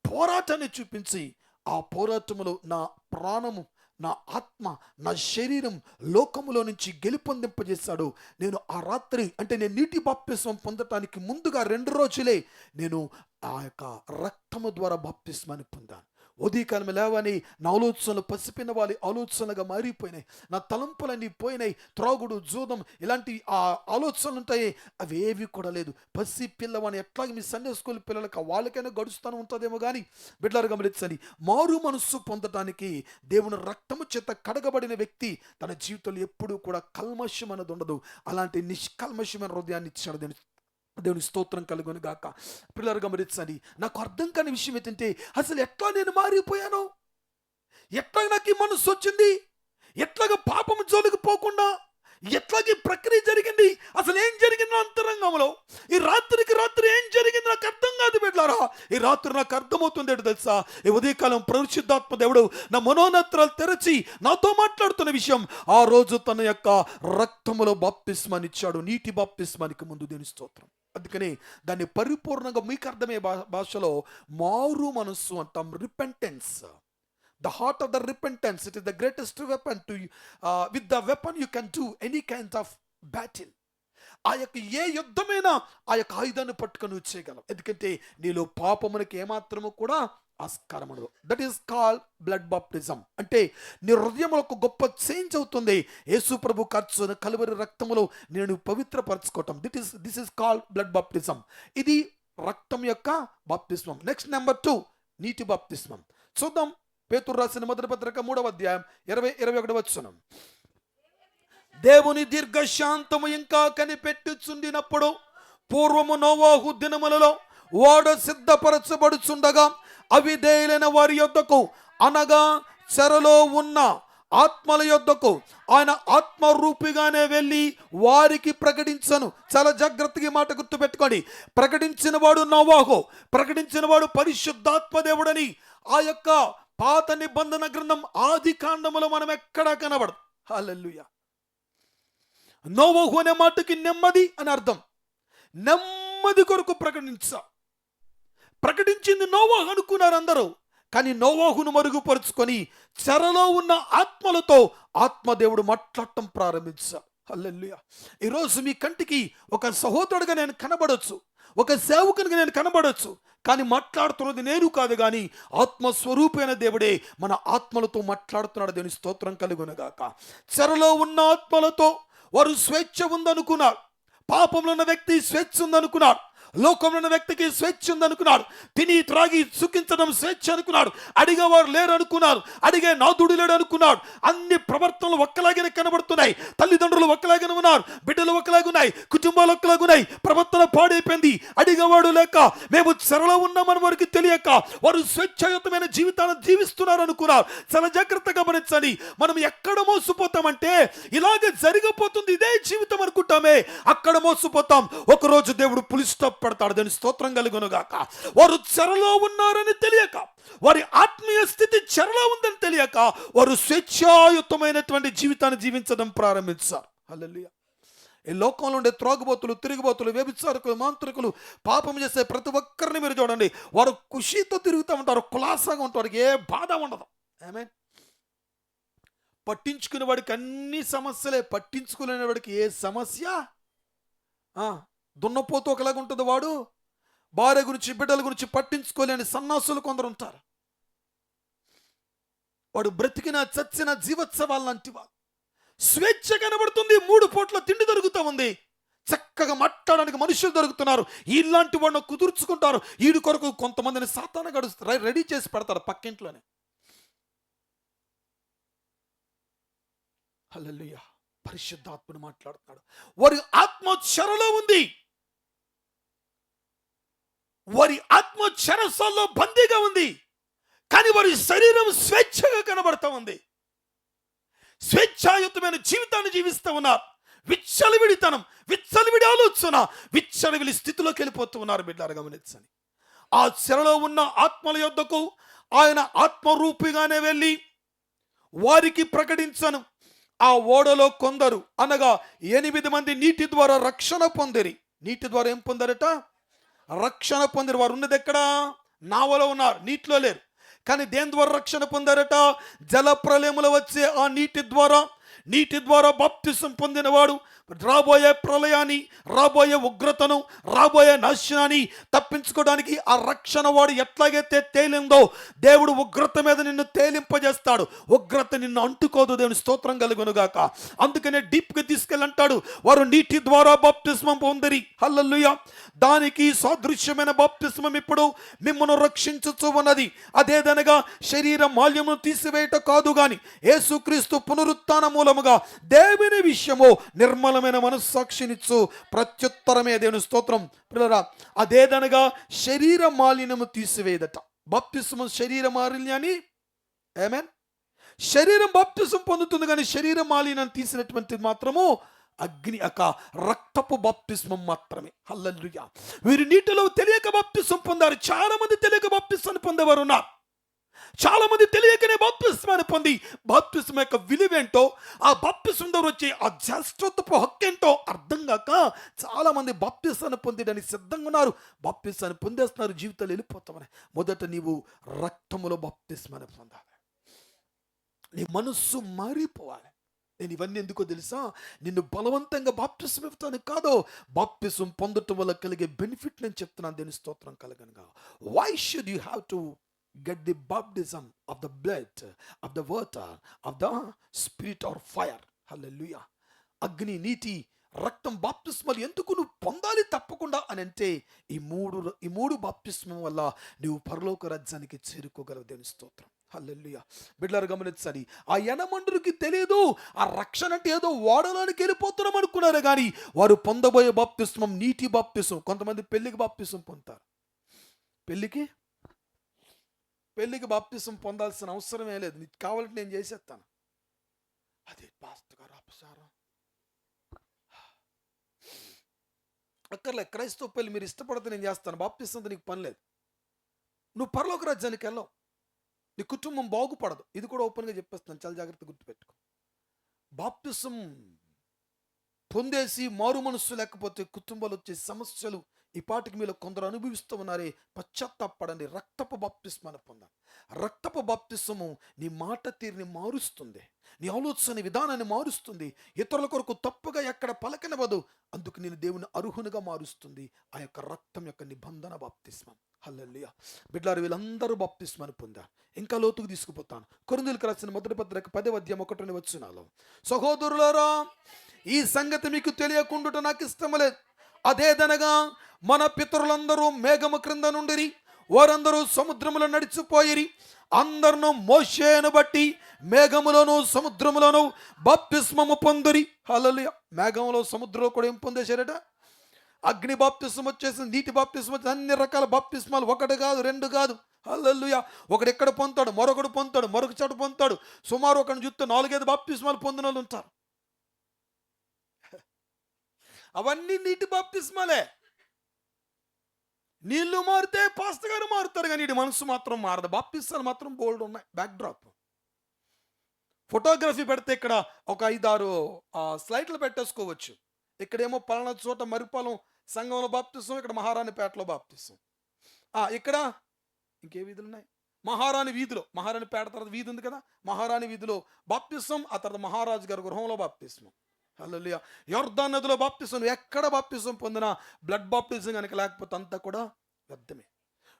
పోరాటాన్ని చూపించి ఆ పోరాటములో నా ప్రాణము, నా ఆత్మ, నా శరీరం లోకములో నుంచి గెలుపొందింపజేశాడు. నేను ఆ రాత్రి, అంటే నేను నీటి బాప్తిస్మం పొందటానికి ముందుగా 2 రోజులే నేను ఆ యొక్క రక్తము ద్వారా బాప్తిస్మాన్ని పొందాను. ఉదయకాలం లేవని నా ఆలోచనలు పసిపిన వాళ్ళ ఆలోచనలుగా మారిపోయినాయి. నా తలంపులన్నీ పోయినాయి. త్రాగుడు, జూదం ఇలాంటి ఆ ఆలోచనలు ఉంటాయి, అవి ఏవి కూడా లేదు. పసి పిల్లవాని ఎట్లాగే మీ సండే స్కూల్ పిల్లలకి వాళ్ళకైనా గడుస్తూనే ఉంటుందేమో కానీ బిడ్డలారా గమనించండి. మారు మనస్సు పొందటానికి దేవుని రక్తము చేత కడగబడిన వ్యక్తి తన జీవితంలో ఎప్పుడూ కూడా కల్మషం అనేది ఉండదు. అలాంటి నిష్కల్మషమైన హృదయాన్ని ఇచ్చాడు. దేవుని స్తోత్రం కలుగును గాక. పిల్లలు గమనించండి. నాకు అర్థం కాని విషయం ఏంటంటే అసలు ఎట్లా నేను మారిపోయాను, ఎట్లా నాకు ఈ మనసు వచ్చింది, ఎట్లాగా పాపం జోలికి పోకుండా ఎట్లాగే ప్రక్రియ జరిగింది, అసలు ఏం జరిగింది అంతరంగంలో. ఈ రాత్రికి రాత్రి ఏం జరిగింది నాకు అర్థం కాదు బిడ్డలారా. ఈ రాత్రి నాకు అర్థమవుతుంది ఏంటో తెలుసా? ఈ ఉదయకాలం పరిశుద్ధాత్మ దేవుడు నా మనోనేత్రాలు తెరచి నాతో మాట్లాడుతున్న విషయం, ఆ రోజు తన యొక్క రక్తములో బాప్తిస్మాన్ని ఇచ్చాడు, నీటి బాప్తిస్మానికి ముందు. దేవుని స్తోత్రం. అందుకని దాన్ని పరిపూర్ణంగా మీకు అర్థమయ్యే భాషలో మారు మనస్సు అంటాం. Repentance, the heart of the repentance, it is the greatest weapon to with the weapon you can do any kind of battle. ఆ యొక్క ఏ యుద్ధమైనా ఆ యొక్క ఆయుధాన్ని పట్టుకొని చేయగలం. ఎందుకంటే నీలో పాపమునకి ఏమాత్రము కూడా ఆస్కారం ఉండదు. That is called blood baptism. అంటే నీ హృదయంలో ఒక గొప్ప చేంజ్ అవుతుంది. యేసు ప్రభు ఖర్చు కలువరి రక్తములో నేను పవిత్రపరచుకోవటం. This is called blood baptism. ఇది రక్తం యొక్క బాప్తిస్మం. నెక్స్ట్ నెంబర్ 2 నీటి బాప్తిస్మం. చూద్దాం. పేతురు రాసిన మొదటి పత్రిక 3వ అధ్యాయం 20-21 వచనం. దేవుని దీర్ఘశాంతము ఇంకా కనిపెట్టుచుండినప్పుడు పూర్వము నోవాహు దినములలో ఓడ సిద్ధపరచబడుచుండగా అవిధేయులైన వారి యొద్దకు, అనగా చెరలో ఉన్న ఆత్మల యొద్దకు ఆయన ఆత్మరూపిగానే వెళ్ళి వారికి ప్రకటించను. చాలా జాగ్రత్తగా మాట గుర్తు పెట్టుకోండి. ప్రకటించిన వాడు నోవాహు, ప్రకటించిన వాడు పరిశుద్ధాత్మ దేవుడని ఆ యొక్క పాత నిబంధన గ్రంథం ఆది కాండములో మనం ఎక్కడా కనబడదు. హల్లెలూయా. నోవాహు అనే మాటకి నెమ్మది అని అర్థం. నెమ్మది కొరకు ప్రకటించింది నోవాహు అనుకున్నారు అందరూ. కానీ నోవాహును మరుగుపరుచుకొని చెరలో ఉన్న ఆత్మలతో ఆత్మదేవుడు మాట్లాడటం ప్రారంభించాడు. హల్లెలూయా. ఈరోజు మీ కంటికి ఒక సహోదరుడిగా నేను కనబడవచ్చు, ఒక సేవకునిగా నేను కనబడవచ్చు, కానీ మాట్లాడుతున్నది నేను కాదు, కానీ ఆత్మస్వరూపైన దేవుడే మన ఆత్మలతో మాట్లాడుతున్నాడు. దేవుని స్తోత్రం కలుగునుగాక. చెరలో ఉన్న ఆత్మలతో వారు స్వేచ్ఛ ఉందనుకున్నారు. పాపంలో ఉన్న వ్యక్తి స్వేచ్ఛ ఉందనుకున్నాడు. లోకంలో ఉన్న వ్యక్తికి స్వేచ్ఛ ఉందనుకున్నాడు. తిని త్రాగి సుఖించడం స్వేచ్ఛ అనుకున్నాడు. అడిగేవారు లేరు అనుకున్నారు. అడిగే నాదుడు లేడు అనుకున్నాడు. అన్ని ప్రవర్తనలు ఒక్కలాగానే కనబడుతున్నాయి. తల్లిదండ్రులు ఒక్కలాగానే ఉన్నారు, బిడ్డలు ఒక్కలాగా ఉన్నాయి, కుటుంబాలు ఒక్కలాగా ఉన్నాయి. ప్రవర్తన పాడైపోయింది. అడిగేవాడు లేక, మేము చెరలో ఉన్నామని వారికి తెలియక వారు స్వేచ్ఛాయుతమైన జీవితాన్ని జీవిస్తున్నారు అనుకున్నారు. చాలా జాగ్రత్తగా గమనించండి. మనం ఎక్కడ మోసపోతామంటే ఇలాగే జరిగిపోతుంది, ఇదే జీవితం అనుకుంటామే, అక్కడ మోసపోతాం. ఒకరోజు దేవుడు పులి స్టాప్ పెడతాడు. దాని స్తోత్రం కలుగునుగాక. వారు చెరలో ఉన్నారని తెలియక, వారి ఆత్మీయ స్థితి చెరలో ఉందని తెలియక వారు స్వేచ్ఛాయుతమైనటువంటి జీవితాన్ని జీవించడం ప్రారంభించారు. హల్లెలూయా. ఈ లోకంలో ఉండే త్రాగుబోతులు, తిరుగుబోతులు, వ్యభిచారకులు, మాంత్రికులు, పాపం చేసే ప్రతి ఒక్కరిని మీరు చూడండి, వారు ఖుషీతో తిరుగుతూ ఉంటారు, కులాసాగా ఉంటారు, ఏ బాధ ఉండదు. ఆమేన్. పట్టించుకునే వాడికి అన్ని సమస్యలే, పట్టించుకునే వాడికి ఏ సమస్య. దున్నపోతూ ఒకలాగా ఉంటుంది వాడు. భార్య గురించి, బిడ్డల గురించి పట్టించుకోలేని సన్నాసులు కొందరు ఉంటారు. వాడు బ్రతికిన చచ్చిన జీవోత్సవాలు లాంటి వాడు. స్వేచ్ఛ కనబడుతుంది, 3 పూట్ల తిండి దొరుకుతూ ఉంది, చక్కగా మాట్లాడడానికి మనుషులు దొరుకుతున్నారు. ఇలాంటి వాడిని కుదుర్చుకుంటారు. వీడి కొరకు కొంతమందిని సాతాన గడుస్తారు, రెడీ చేసి పెడతారు పక్కింట్లోనే. హల్లెలూయా. పరిశుద్ధాత్మను మాట్లాడుతున్నాడు. వారి ఆత్మ చెరలో ఉంది, వారి ఆత్మ చెరసాల్లో బందీగా ఉంది, కానీ వారి శరీరం స్వేచ్ఛగా కనబడతా ఉంది. స్వేచ్ఛాయుతమైన జీవితాన్ని జీవిస్తూ ఉన్నారు. విచ్చలవిడితనం, విచ్చలవిడి ఆలోచన, విచ్చలవిడి స్థితిలోకి వెళ్ళిపోతూ ఉన్నారు. బిడ్డలారా గమనించండి. ఆ చెరలో ఉన్న ఆత్మల యొద్దకు ఆయన ఆత్మరూపిగానే వెళ్ళి వారికి ప్రకటించను. ఆ ఓడలో కొందరు అనగా 8 మంది నీటి ద్వారా రక్షణ పొందిరి. నీటి ద్వారా ఏం పొందారట? రక్షణ పొందిరి. వారు ఉన్నది ఎక్కడ? నావలో ఉన్నారు, నీటిలో లేరు. కానీ దేని ద్వారా రక్షణ పొందారట? జల ప్రళయములో వచ్చే ఆ నీటి ద్వారా బాప్తిసం పొందినవాడు రాబోయే ప్రళయాన్ని, రాబోయే ఉగ్రతను, రాబోయే నాశనాన్ని తప్పించుకోవడానికి ఆ రక్షణ వాడు ఎట్లాగైతే తేలిందో దేవుడు ఉగ్రత మీద నిన్ను తేలింపజేస్తాడు. ఉగ్రత నిన్ను అంటుకోదు. దేవుని స్తోత్రం కలుగునుగాక. అందుకనే డీప్గా తీసుకెళ్ళంటాడు, వారు నీటి ద్వారా బాప్తిస్మం పొందిరి. హల్లెలూయా. దానికి సాదృశ్యమైన బాప్తిస్మం ఇప్పుడు మిమ్మల్ని రక్షించుచు ఉన్నది. అదేదనగా శరీర మాల్యమును తీసివేయట కాదు, గాని యేసుక్రీస్తు పునరుత్థాన మూలముగా దేవుని విషయము నిర్మలమైన మనస్సాక్షినిచ్చు ప్రత్యుత్తరమే. దేవుని స్తోత్రం. పిల్లరా, అదేదనగా శరీర మాలిన్యము తీసివేయదట. బాప్తిస్మం శరీర మాలిన్యాన్ని, ఆమేన్, శరీరం బాప్తిసం పొందుతుంది, కానీ శరీర మాలిన్యం తీసినటువంటి మాత్రము అగ్ని రక్తపు బాప్తిస్మం మాత్రమే. హల్లెలూయా. వీరు నీటిలో తెలియక బాప్తిసం పొందారు. చాలా మంది తెలియక బాప్తిసాన్ని పొందేవారు ఉన్నారు. చాలా మంది తెలియకనే బాప్తిస్మాన్ని పొంది బాప్తిస్మ యొక్క విలువేంటో, ఆ బాప్తిస్మం ద్వారా వచ్చే ఆ జ్యేష్ఠత్వపు హక్కేంటో అర్థం కాక చాలా మంది బాప్తిస్మాన్ని పొందడానికి సిద్ధంగా ఉన్నారు. బాప్తిస్మాన్ని పొందేస్తున్నారు, జీవితాలు వెళ్ళిపోతామని. మొదట నీవు రక్తములో బాప్తిస్మాన్ని పొందాలి. నీ మనస్సు మారిపోవాలి. నేను ఇవన్నీ ఎందుకో తెలుసా? నిన్ను బలవంతంగా బాప్తిసం ఇవ్వటానికి కాదు, బాప్తిసం పొందటం వల్ల కలిగే బెనిఫిట్ నేను చెప్తున్నాను. దేని స్తోత్రం కలగనుగా. Why should you have to get the baptism of the blood, of the water, of the spirit or fire? Hallelujah. అగ్ని, నీటి, రక్తం బాప్తిస్మాలు ఎందుకు నువ్వు పొందాలి తప్పకుండా అని అంటే ఈ మూడు బాప్తిస్మం వల్ల నువ్వు పరలోక రాజ్యానికి చేరుకోగలవు. దేవుని స్తోత్రం. హల్లెలూయా. బిడ్డలారా గమనించాలి. ఆ యనమండుకి తెలియదు ఆ రక్షణ అంటే ఏదో ఓడలోనికి వెళ్ళిపోతున్నాం అనుకున్నారు, కానీ వారు పొందబోయే బాప్తిస్మం నీటి బాప్తిస్మం. కొంతమంది పెళ్లికి బాప్తిస్మం పొందుతారు. పెళ్లికి పెళ్ళికి బాప్తిసం పొందాల్సిన అవసరమే లేదు, నీకు కావాలంటే నేను చేసేస్తాను. అదే పాస్టర్ గారు అపసారం అక్కర్లే, క్రైస్తవ పెళ్ళి మీరు ఇష్టపడితే నేను చేస్తాను, బాప్తిసంతో నీకు పని లేదు. నువ్వు పరలోక రాజ్యానికి వెళ్ళవు, నీ కుటుంబం బాగుపడదు. ఇది కూడా ఓపెన్గా చెప్పేస్తున్నాను, చాలా జాగ్రత్త గుర్తుపెట్టుకో. బాప్తిసం పొందేసి మారు మనస్సు లేకపోతే కుటుంబాలు వచ్చే సమస్యలు ఈ పాటికి మీలో కొందరు అనుభవిస్తూ ఉన్నారే. పశ్చాత్తాపడండి, రక్తపు బాప్తిస్మాన్ని పొందాలి. రక్తపు బాప్తిస్మము నీ మాట తీరుని మారుస్తుంది, నీ ఆలోచన విధానాన్ని మారుస్తుంది, ఇతరుల కొరకు తప్పుగా ఎక్కడ పలకనివ్వదు. అందుకు నేను దేవుని అర్హునిగా మారుస్తుంది ఆ యొక్క రక్తం యొక్క నిబంధన బాప్తిస్మం. హల్లెలూయా. బిడ్డలారు, వీళ్ళందరూ బాప్తిస్మాన్ని పొందారు. ఇంకా లోతుకు తీసుకుపోతాను. కొరింథీయులకు రాసిన మొదటి పత్రిక 10:1 సహోదరులారా, ఈ సంగతి మీకు తెలియకుండా నాకు ఇష్టం లేదు. అదేదనగా మన పితరులందరూ మేఘము క్రింద నుండిరి, వారందరూ సముద్రములో నడిచిపోయిరి. అందరిను మోషేను బట్టి మేఘములోను సముద్రములోను బాప్తిస్మము పొందిరి. హల్లెలూయా. మేఘంలో సముద్రంలో కూడా ఏం పొందేశారట? అగ్ని బాప్తిస్మం వచ్చేసింది, నీటి బాప్తిస్మం వచ్చేసి, అన్ని రకాల బాప్తిస్మాలు, ఒకటి కాదు రెండు కాదు. హల్లెలూయా. ఒకడు ఎక్కడ పొందుతాడు, మరొకడు పొందుతాడు, మరొక చోట పొందుతాడు. సుమారు ఒకరిని చూస్తే 4-5 బాప్తిస్మాలు పొందిన వాళ్ళు ఉంటారు. అవన్నీ నీటి బాప్తిస్మాలే. నీళ్లు మారితే పాస్టర్ గారు మారుతారు, కానీ నీటి మనసు మాత్రం మారదు. బాప్తిస్మాలు మాత్రం బోల్డ్ ఉన్నాయి. బ్యాక్ డ్రాప్ ఫోటోగ్రఫీ పెడితే ఇక్కడ ఒక 5-6 స్లైడ్లు పెట్టేసుకోవచ్చు. ఇక్కడేమో పలానా చోట మరిపాలెం సంఘంలో బాప్తిస్మం, ఇక్కడ మహారాణిపేటలో బాప్తిస్మం, ఇక్కడ ఇంకే వీధులు ఉన్నాయి, మహారాణి వీధిలో, మహారాణిపేట తర్వాత వీధి ఉంది కదా, మహారాణి వీధిలో బాప్తిస్మం, ఆ తర్వాత మహారాజు గారి గృహంలో బాప్తిస్మం. హల్లెలూయా. యొర్దాను నదిలో బాప్తిస్మం, ఎక్కడ బాప్తిస్మం పొందినా బ్లడ్ బాప్తిజం కనుక లేకపోతే అంతా కూడా వ్యర్థమే.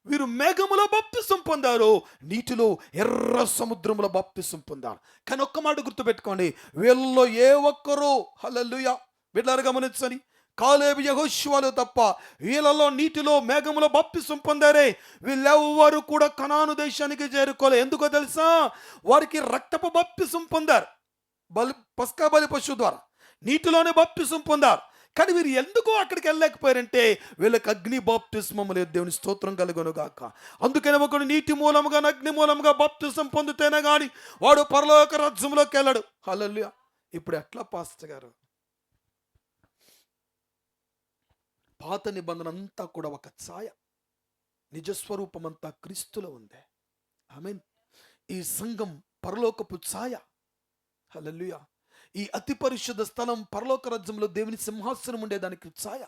వీరు మేఘములో బాప్తిస్మం పొందారు, నీటిలో ఎర్ర సముద్రంలో బాప్తిస్మం పొందారు. కానీ ఒక్క మాట గుర్తుపెట్టుకోండి, వీళ్ళలో ఏ ఒక్కరూ, హల్లెలూయా బిడ్డలారా గమనించండి, కాలేబు యెహోషువలు తప్ప వీళ్ళలో నీటిలో మేఘములో బాప్తిస్మం పొందారే, వీళ్ళెవ్వరూ కూడా కనాను దేశానికి చేరుకోలే. ఎందుకో తెలుసా? వారికి రక్తపు బాప్తిస్మం పొందారు, పస్కా బలి పశువు ద్వారా నీటిలోనే బాప్తిస్మం పొందారు. కానీ వీరు ఎందుకు అక్కడికి వెళ్ళలేకపోయారంటే వీళ్ళకి అగ్ని బాప్తిస్మం లేదు. దేవుని స్తోత్రం కలుగునుగాక. అందుకని ఒకడు నీటి మూలముగా అగ్ని మూలముగా బాప్తిస్మం పొందితేనే కానీ వాడు పరలోక రాజ్యంలోకి వెళ్ళడు. హల్లెలూయా. ఇప్పుడు ఎట్లా పాస్టర్ గారు? పాత నిబంధన అంతా కూడా ఒక ఛాయ, నిజస్వరూపం అంతా క్రీస్తులో ఉంది. ఆమేన్. ఈ సంఘం పరలోకపు ఛాయ. హల్లెలూయా. ఈ అతి పరిశుద్ధ స్థలం పరలోక రాజ్యంలో దేవుని సింహాసనం ఉండేదానికి ఛాయ.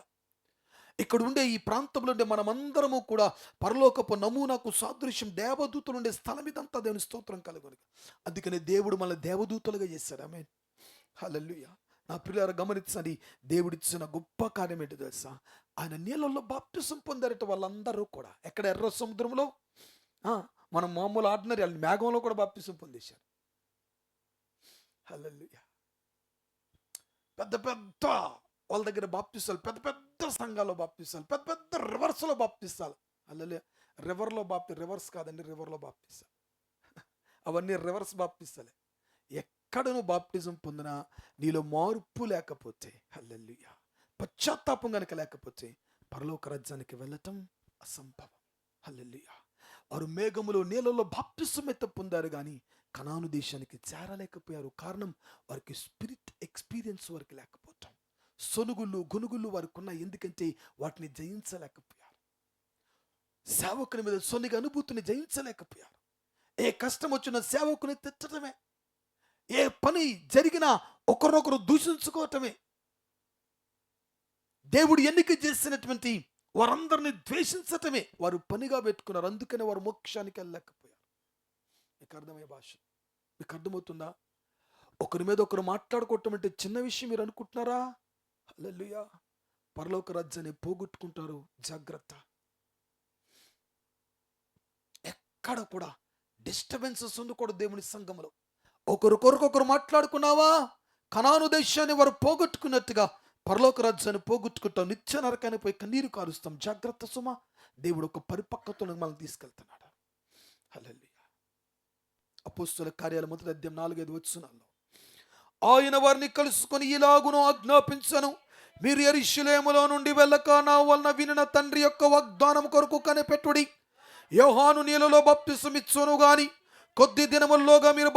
ఇక్కడ ఉండే ఈ ప్రాంతంలో ఉండే మనమందరము కూడా పరలోకపు నమూనాకు సాదృశ్యం. దేవదూతలు ఉండే స్థలం ఇదంతా దేవుని స్తోత్రం కలుగును. అందుకనే దేవుడు మన దేవదూతలుగా చేశాడు. ఆమేన్. హల్లెలూయా. నా ప్రియులారా గమనించండి, దేవుడిచ్చిన గొప్ప కార్యం ఏంటో తెలుసా? ఆయన నీళ్ళల్లో బాప్తిసం పొందారట వాళ్ళందరూ కూడా. ఎక్కడ? ఎర్ర సముద్రంలో. మనం మామూలు ఆర్డినరీ మేఘంలో కూడా బాప్తిసం పొందేశారు. హల్లెలూయా. పెద్ద పెద్ద వాళ్ళ దగ్గర బాప్తిస్తాలు, పెద్ద పెద్ద సంఘాల్లో బాప్తిస్తాలు, పెద్ద పెద్ద రివర్స్లో బాప్తిస్తాలు. హల్లెలూయా. రివర్లో రివర్స్ కాదండి, రివర్లో బాప్తిస్తాలు. అవన్నీ రివర్స్ బాప్తిస్తాలే. ఎక్కడ నువ్వు బాప్టిజం పొందినా నీలో మార్పు లేకపోతే, హల్లెలూయా, పశ్చాత్తాపం కనుక లేకపోతే పరలోక రాజ్యానికి వెళ్ళటం అసంభవం. హల్లెలూయా. వారు మేఘములో నీళ్ళలో బాప్తిసం అయితే పొందారు, కానీ కనాను దేశానికి చేరలేకపోయారు. కారణం వారికి స్పిరిట్ ఎక్స్పీరియన్స్ వారికి లేకపోవటం. సొనుగులు గొనుగులు వారికి ఉన్నాయి, ఎందుకంటే వాటిని జయించలేకపోయారు. సేవకుని మీద సొనిగ అనుభూతిని జయించలేకపోయారు. ఏ కష్టం వచ్చిన సేవకుని తెచ్చటమే, ఏ పని జరిగినా ఒకరినొకరు దూషించుకోవటమే. దేవుడు ఎన్నిక చేసినటువంటి వారందరిని ద్వేషించటమే వారు పనిగా పెట్టుకున్నారు. అందుకనే వారు మోక్షానికి వెళ్ళలేకపోయారు. మీకు అర్థమయ్యే భాష మీకు అర్థమవుతుందా? ఒకరి మీద ఒకరు మాట్లాడుకోవటం అంటే చిన్న విషయం మీరు అనుకుంటున్నారా? హల్లెలూయా. పరలోక రాజ్యాన్ని పోగొట్టుకుంటారు. జాగ్రత్త. ఎక్కడ కూడా డిస్టర్బెన్సెస్ ఉండకూడదు దేవుని సంఘంలో. ఒకరికొరకొకరు మాట్లాడుకున్నావా, కనాను దేశాన్ని వారు పోగొట్టుకున్నట్టుగా పరలోక రాజ్యాన్ని పోగొట్టుకుంటాం. నిత్య నరకాన్ని పోయి కన్నీరు కారుస్తాం. జాగ్రత్త సుమా. దేవుడు ఒక పరిపక్వతను మనల్ని తీసుకెళ్తున్నాడు. హల్లెలూయా. అపోస్తలుల కార్యాల 1:4-5 ఆయన వారిని కలుసుకొని ఇలాగును ఆజ్ఞాపించను, మీరు యెరూషలేములో నుండి వెళ్ళక నా వలన వినిన తండ్రి యొక్క వాగ్దానం కొరకు కనిపెట్టుడి. యోహాను నీళ్ళలో బాప్తిసం ఇచ్చును గాని కొద్ది దినముల్లోగా మీరు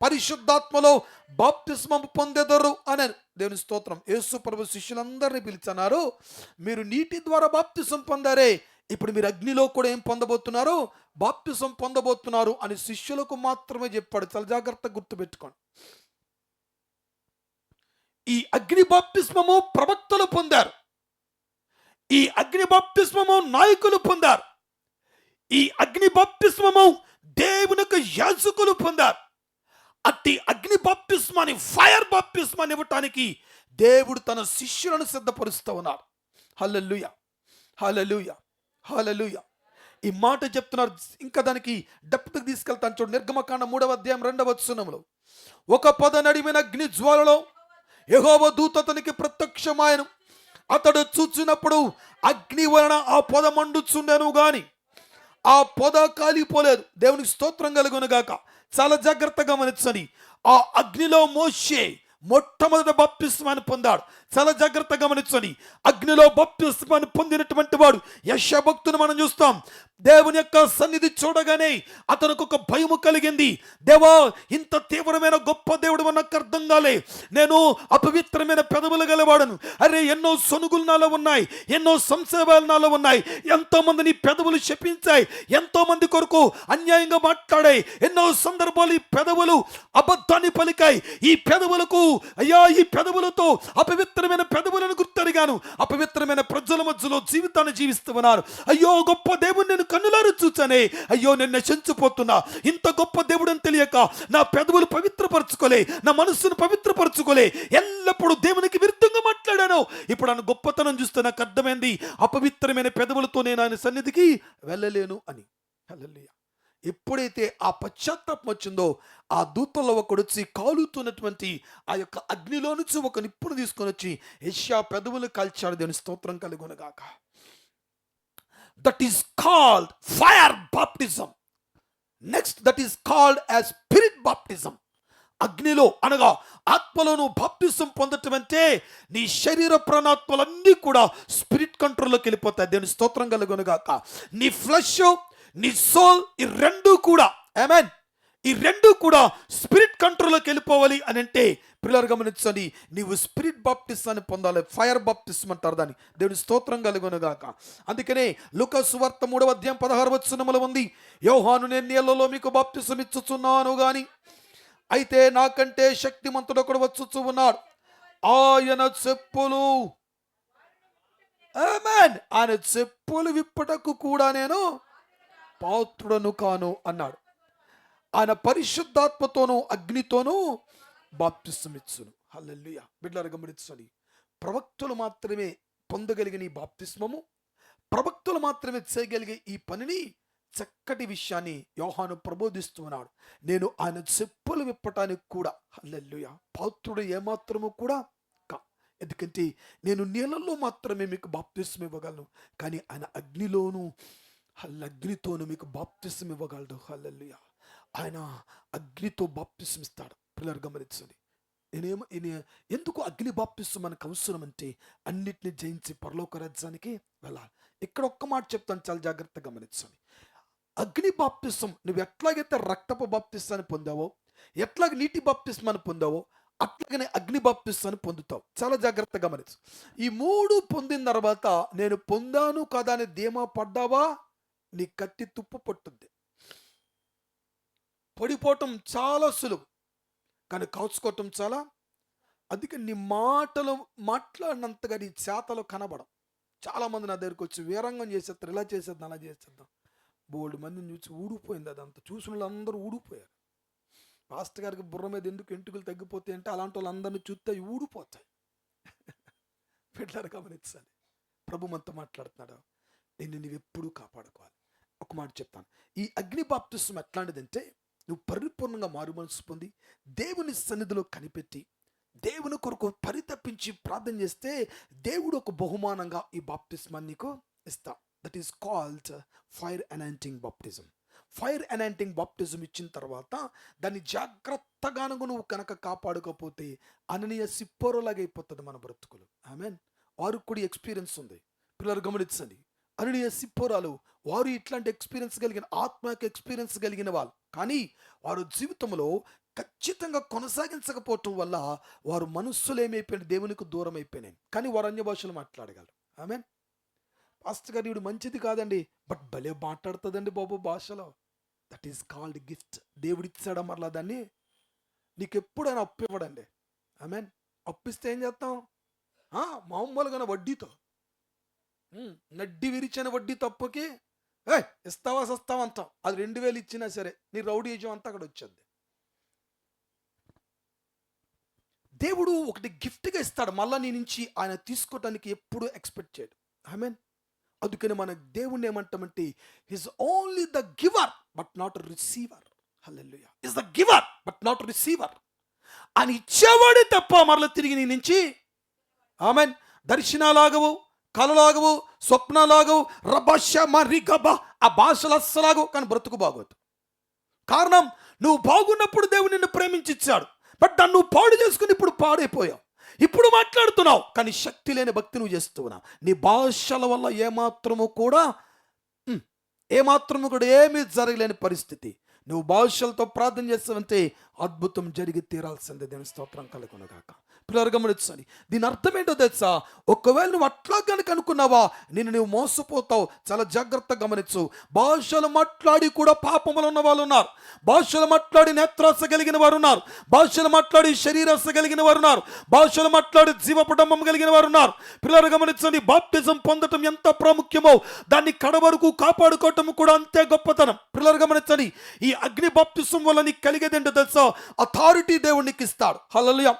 పరిశుద్ధాత్మలో బాప్తిస్మం పొందెదరు అని. దేవుని స్తోత్రం. యేసు ప్రభు శిష్యులందరినీ పిలిచన్నారు, మీరు నీటి ద్వారా బాప్తిసం పొందారే, ఇప్పుడు మీరు అగ్నిలో కూడా ఏం పొందబోతున్నారు? బాప్తిసం పొందబోతున్నారు అని శిష్యులకు మాత్రమే చెప్పాడు. చాలా జాగ్రత్తగా గుర్తుపెట్టుకోండి. ఈ అగ్ని బాప్తిస్మము ప్రవక్తలు పొందారు, ఈ అగ్ని బాప్తిస్మము నాయకులు పొందారు, ఈ అగ్ని బాప్తిస్మము దేవునికి యాజకులు పొందారు. అట్టి అగ్ని బాప్తిస్మాని, ఫైర్ బాప్తిస్మాని ఇవ్వటానికి దేవుడు తన శిష్యులను సిద్ధపరుస్తూ ఉన్నాడు. హల్లెలూయా, హల్లెలూయా, హల్లెలూయా. ఈ మాట చెప్తున్నారు. ఇంకా దానికి డెప్త్కి తీసుకెళ్తాను చూడండి. నిర్గమకాండ 3వ అధ్యాయం 2వ వచనంలో, ఒక పొద నడిమిన అగ్ని జ్వాలలో యెహోవా దూత అతనికి ప్రత్యక్షమాయెను. అతడు చూచినప్పుడు అగ్ని వలన ఆ పొద మండుచుండెను గాని ఆ పొద కాలిపోలేదు. దేవునికి స్తోత్రం కలుగును గాక. చాలా జాగ్రత్తగా గమనించండి. ఆ అగ్నిలో మోషే మొట్టమొదటి బాప్తిస్మాన్ని పొందాడు. చాలా జాగ్రత్తగా గమనించండి. అగ్నిలో బాప్తిస్మాన్ని పొందినటువంటి వాడు యెషయా భక్తుని మనం చూస్తాం. దేవుని యొక్క సన్నిధి చూడగానే అతనికి ఒక భయము కలిగింది. దేవా, ఇంత తీవ్రమైన గొప్ప దేవుడు నాకు అర్థం కాలే, నేను అపవిత్రమైన పెదవులు గలవాడను. అరే, ఎన్నో సొనుగులు నాలో ఉన్నాయి, ఎన్నో సంశయాలు నాలో ఉన్నాయి, ఎంతో మంది నీ పెదవులు శపించాయి, ఎంతో మంది కొరకు అన్యాయంగా మాట్లాడాయి, ఎన్నో సందర్భాలు ఈ పెదవులు అబద్ధాన్ని పలికాయి. ఈ పెదవులకు, అయ్యా, ఈ పెదవులతో అపవిత్రమైన పెదవులను గుర్తెరిగాను, అపవిత్రమైన ప్రజల మధ్యలో జీవితాన్ని జీవిస్తూ ఉన్నారు. అయ్యో, గొప్ప దేవుని నేను కన్నులారు చూచానే, అయ్యో నేను నశించిపోతున్నా. ఇంత గొప్ప దేవుడు అని తెలియక నా పెదవులు పవిత్రపరచుకోలే, నా మనస్సును పవిత్రపరచుకోలే, ఎల్లప్పుడూ దేవునికి విరుద్ధంగా మాట్లాడాను. ఇప్పుడు ఆయన గొప్పతనం చూస్తే నాకు అర్థమైంది, అపవిత్రమైన పెదవులతో నేను ఆయన సన్నిధికి వెళ్ళలేను అని. హల్లెలూయా. ఎప్పుడైతే ఆ పశ్చాత్తాపం వచ్చిందో, ఆ దూతల్లో ఒకడు వచ్చి కాలుతున్నటువంటి ఆ యొక్క అగ్నిలో నుంచి ఒక నిప్పును తీసుకొని వచ్చి యెషయా పెదవులు కాల్చాడు. దేవుని స్తోత్రం కలుగునుగాక. That is called fire baptism. Next, that is called as spirit baptism. అగ్నిలో అనగా ఆత్మలోను బాప్టిజం పొందటం అంటే నీ శరీర ప్రాణాత్మలన్నీ కూడా స్పిరిట్ కంట్రోల్లోకి వెళ్ళిపోతాయి. దేవుని స్తోత్రం కలుగునుగాక. నీ ఫ్లెష్, నీ సోల్, ఈ రెండు కూడా, ఆమేన్, ఈ రెండు కూడా స్పిరిట్ కంట్రోల్లోకి వెళ్ళిపోవాలి అని అంటే, పిల్లలు గమనించండి, నీవు స్పిరిట్ బాప్టిజాన్ని పొందాలి. ఫైర్ బాప్టిజం అంటారు దాన్ని. దేవుని స్తోత్రం కలుగునుగాక. అందుకనే లూకా సువార్త 3వ అధ్యాయం 16వ వచనములో ఉంది, యోహాను నేను నీళ్లలో మీకు బాప్టిజం ఇచ్చుచున్నాను గాని అయితే నాకంటే శక్తిమంతుడు ఒకడు వచ్చుచు ఉన్నాడు, ఆయన చెప్పులు, ఆమేన్, ఆయన చెప్పులు విప్పుటకు కూడా నేను పాత్రుడను కాను అన్నాడు. ఆయన పరిశుద్ధాత్మతోనూ అగ్నితోనూ బాప్తిసం ఇచ్చును. హల్లెలూయా. బిడ్డలారా గమనించండి. ప్రవక్తలు మాత్రమే పొందగలిగిన ఈ బాప్తిస్మము, ప్రవక్తలు మాత్రమే చేయగలిగే ఈ పనిని, చక్కటి విషయాన్ని యోహాను ప్రబోధిస్తున్నాడు. నేను ఆయన చెప్పులు విప్పటానికి కూడా, హల్లెలూయా, పాత్రుడు ఏమాత్రము కూడా కా. ఎందుకంటే నేను నీళ్ళల్లో మాత్రమే మీకు బాప్తిసం ఇవ్వగలను, కానీ ఆయన అగ్నిలోను, అగ్నితోను మీకు బాప్తిసం ఇవ్వగలడు. హల్లెలూయా. ఆయన అగ్నితో బాప్తిసం ఇస్తాడు. పిల్లలు గమనించండి. ఎందుకు అగ్ని బాప్తిసం మనకు అవసరం అంటే, అన్నిటిని జయించి పరలోక రాజ్యానికి వెళ్ళాలి. ఇక్కడ ఒక్క మాట చెప్తాను, చాలా జాగ్రత్తగా గమనించండి. అగ్ని బాప్తిసం నువ్వు ఎట్లాగైతే రక్తపు బాప్తిసాన్ని పొందావో, ఎట్లాగ నీటి బాప్తిస్మాన్ని పొందావో, అట్లాగనే అగ్ని బాప్తిసాన్ని పొందుతావు. చాలా జాగ్రత్తగా గమనించు. ఈ మూడు పొందిన తర్వాత నేను పొందాను కదా అని ధీమా పడ్డావా, నీ కత్తి తుప్పు పట్టుద్ది. పడిపోవటం చాలా సులువు, కానీ కాల్చుకోవటం చాలా. అందుకే నీ మాటలు మాట్లాడినంతగా నీ చేతలు కనబడం. చాలామంది నా దగ్గరికి వచ్చి వీరంగం చేసేస్తారు, ఇలా చేసేద్దాం, అలా చేసేద్దాం. బోల్డ్ మందిని చూసి ఊడిపోయింది, అదంతా చూసిన వాళ్ళందరూ ఊడిపోయారు. పాస్టర్ గారికి బుర్ర మీద ఎందుకు ఎంటుకలు తగ్గిపోతాయి అంటే, అలాంటి వాళ్ళందరినీ చూస్తే ఊడిపోతాయి. బిడ్డలారా గమనించాలి. ప్రభు మనతో మాట్లాడుతున్నాడు, నేను నువ్వెప్పుడూ కాపాడుకోవాలి. ఒక మాట చెప్తాను, ఈ అగ్ని బాప్తిసం ఎట్లాంటిదంటే, నువ్వు పరిపూర్ణంగా మారు మనసు పొంది దేవుని సన్నిధిలో కనిపెట్టి దేవుని కొరకు పరితపించి ప్రార్థన చేస్తే దేవుడు ఒక బహుమానంగా ఈ బాప్తిస్మాన్ని నీకు ఇస్తా. That is called fire anointing baptism. Fire anointing baptism ఇచ్చిన తర్వాత దాన్ని జాగ్రత్తగా నువ్వు కనుక కాపాడుకోకపోతే అననీయ సిప్పోరోలాగా అయిపోతుంది మన బ్రతుకులు. ఆమెన్. వారికి కూడా ఎక్స్పీరియన్స్ ఉంది. పిల్లలు గమనించండి. అననీయ సిప్పోరాలు వారు ఇట్లాంటి ఎక్స్పీరియన్స్ కలిగిన ఆత్మక ఎక్స్పీరియన్స్ కలిగిన వాళ్ళు. కానీ వారు జీవితంలో ఖచ్చితంగా కొనసాగించకపోవటం వల్ల వారు మనస్సులు ఏమైపోయినాయి, దేవునికి దూరం అయిపోయినాయి. కానీ వారు అన్య భాషలు మాట్లాడగలరు. ఆమెన్. పాస్టర్ గారు ఇవి మంచిది కాదండి, బట్ భలే మాట్లాడుతుందండి బాబు భాషలో. That is called gift. దేవుడు ఇచ్చాడా మరలా దాన్ని? నీకు ఎప్పుడైనా అప్పు ఇవ్వడండి. ఆమెన్. అప్పిస్తే ఏం చేస్తాం? మామూలుగా వడ్డీతో, నడ్డి విరిచిన వడ్డీ తప్పుకి ఇస్తావా సస్తావా అంటాం. అది 2000 ఇచ్చినా సరే నీ రౌడీజం అంతా అక్కడ వచ్చేది. దేవుడు ఒకటి గిఫ్ట్గా ఇస్తాడు, మళ్ళా నీ నుంచి ఆయన తీసుకోవటానికి ఎప్పుడు ఎక్స్పెక్ట్ చేయడు. ఆమెన్. అందుకని మన దేవుణ్ణి ఏమంటామంటే is only the giver but not receiver. Hallelujah. Is the giver but not receiver. అని ఇచ్చేవాడే తప్ప మరలా తిరిగి నీ నుంచి ఆమెన్ దర్శనాలాగవు, కలలాగవు, స్వప్నాలాగవు, రభష మరి గబ ఆ భాషలు అస్సలాగవు, కానీ బ్రతుకు బాగోదు. కారణం, నువ్వు బాగున్నప్పుడు దేవుడు నిన్ను ప్రేమించి ఇచ్చాడు, బట్ దాన్ని నువ్వు పాడు చేసుకుని ఇప్పుడు పాడైపోయావు. ఇప్పుడు మాట్లాడుతున్నావు కానీ శక్తి లేని భక్తి నువ్వు చేస్తున్నావు. నీ భాషల వల్ల ఏమాత్రము కూడా ఏమీ జరగలేని పరిస్థితి. నువ్వు భాషలతో ప్రార్థన చేస్తావంటే అద్భుతం జరిగి తీరాల్సిందే. దేవుని స్తోత్రం కలుగునుగాక. పిల్లలు గమనించండి, దీని అర్థం ఏంటో తెలుసా? ఒకవేళ నువ్వు అట్లా కనుక అనుకున్నావా, నువ్వు మోసపోతావు. చాలా జాగ్రత్తగా గమనించు. భాషలు మాట్లాడి కూడా పాపములు ఉన్న వాళ్ళు ఉన్నారు. భాషలు మాట్లాడి నేత్రాస కలిగిన వారు ఉన్నారు. భాషలు మాట్లాడి శరీరాస కలిగిన వారు ఉన్నారు. భాషలు మాట్లాడి జీవపటంబం కలిగిన వారు ఉన్నారు. పిల్లలు గమనించండి, బాప్టిజం పొందటం ఎంత ప్రాముఖ్యమో దాన్ని కడవరకు కాపాడుకోవటం కూడా అంతే గొప్పతనం. పిల్లలు గమనించండి, ఈ అగ్ని బాప్టిజం వల్ల నీకు కలిగేదేంటో తెలుసా? అథారిటీ దేవుడు నీకు ఇస్తాడు. హల్లెలూయా.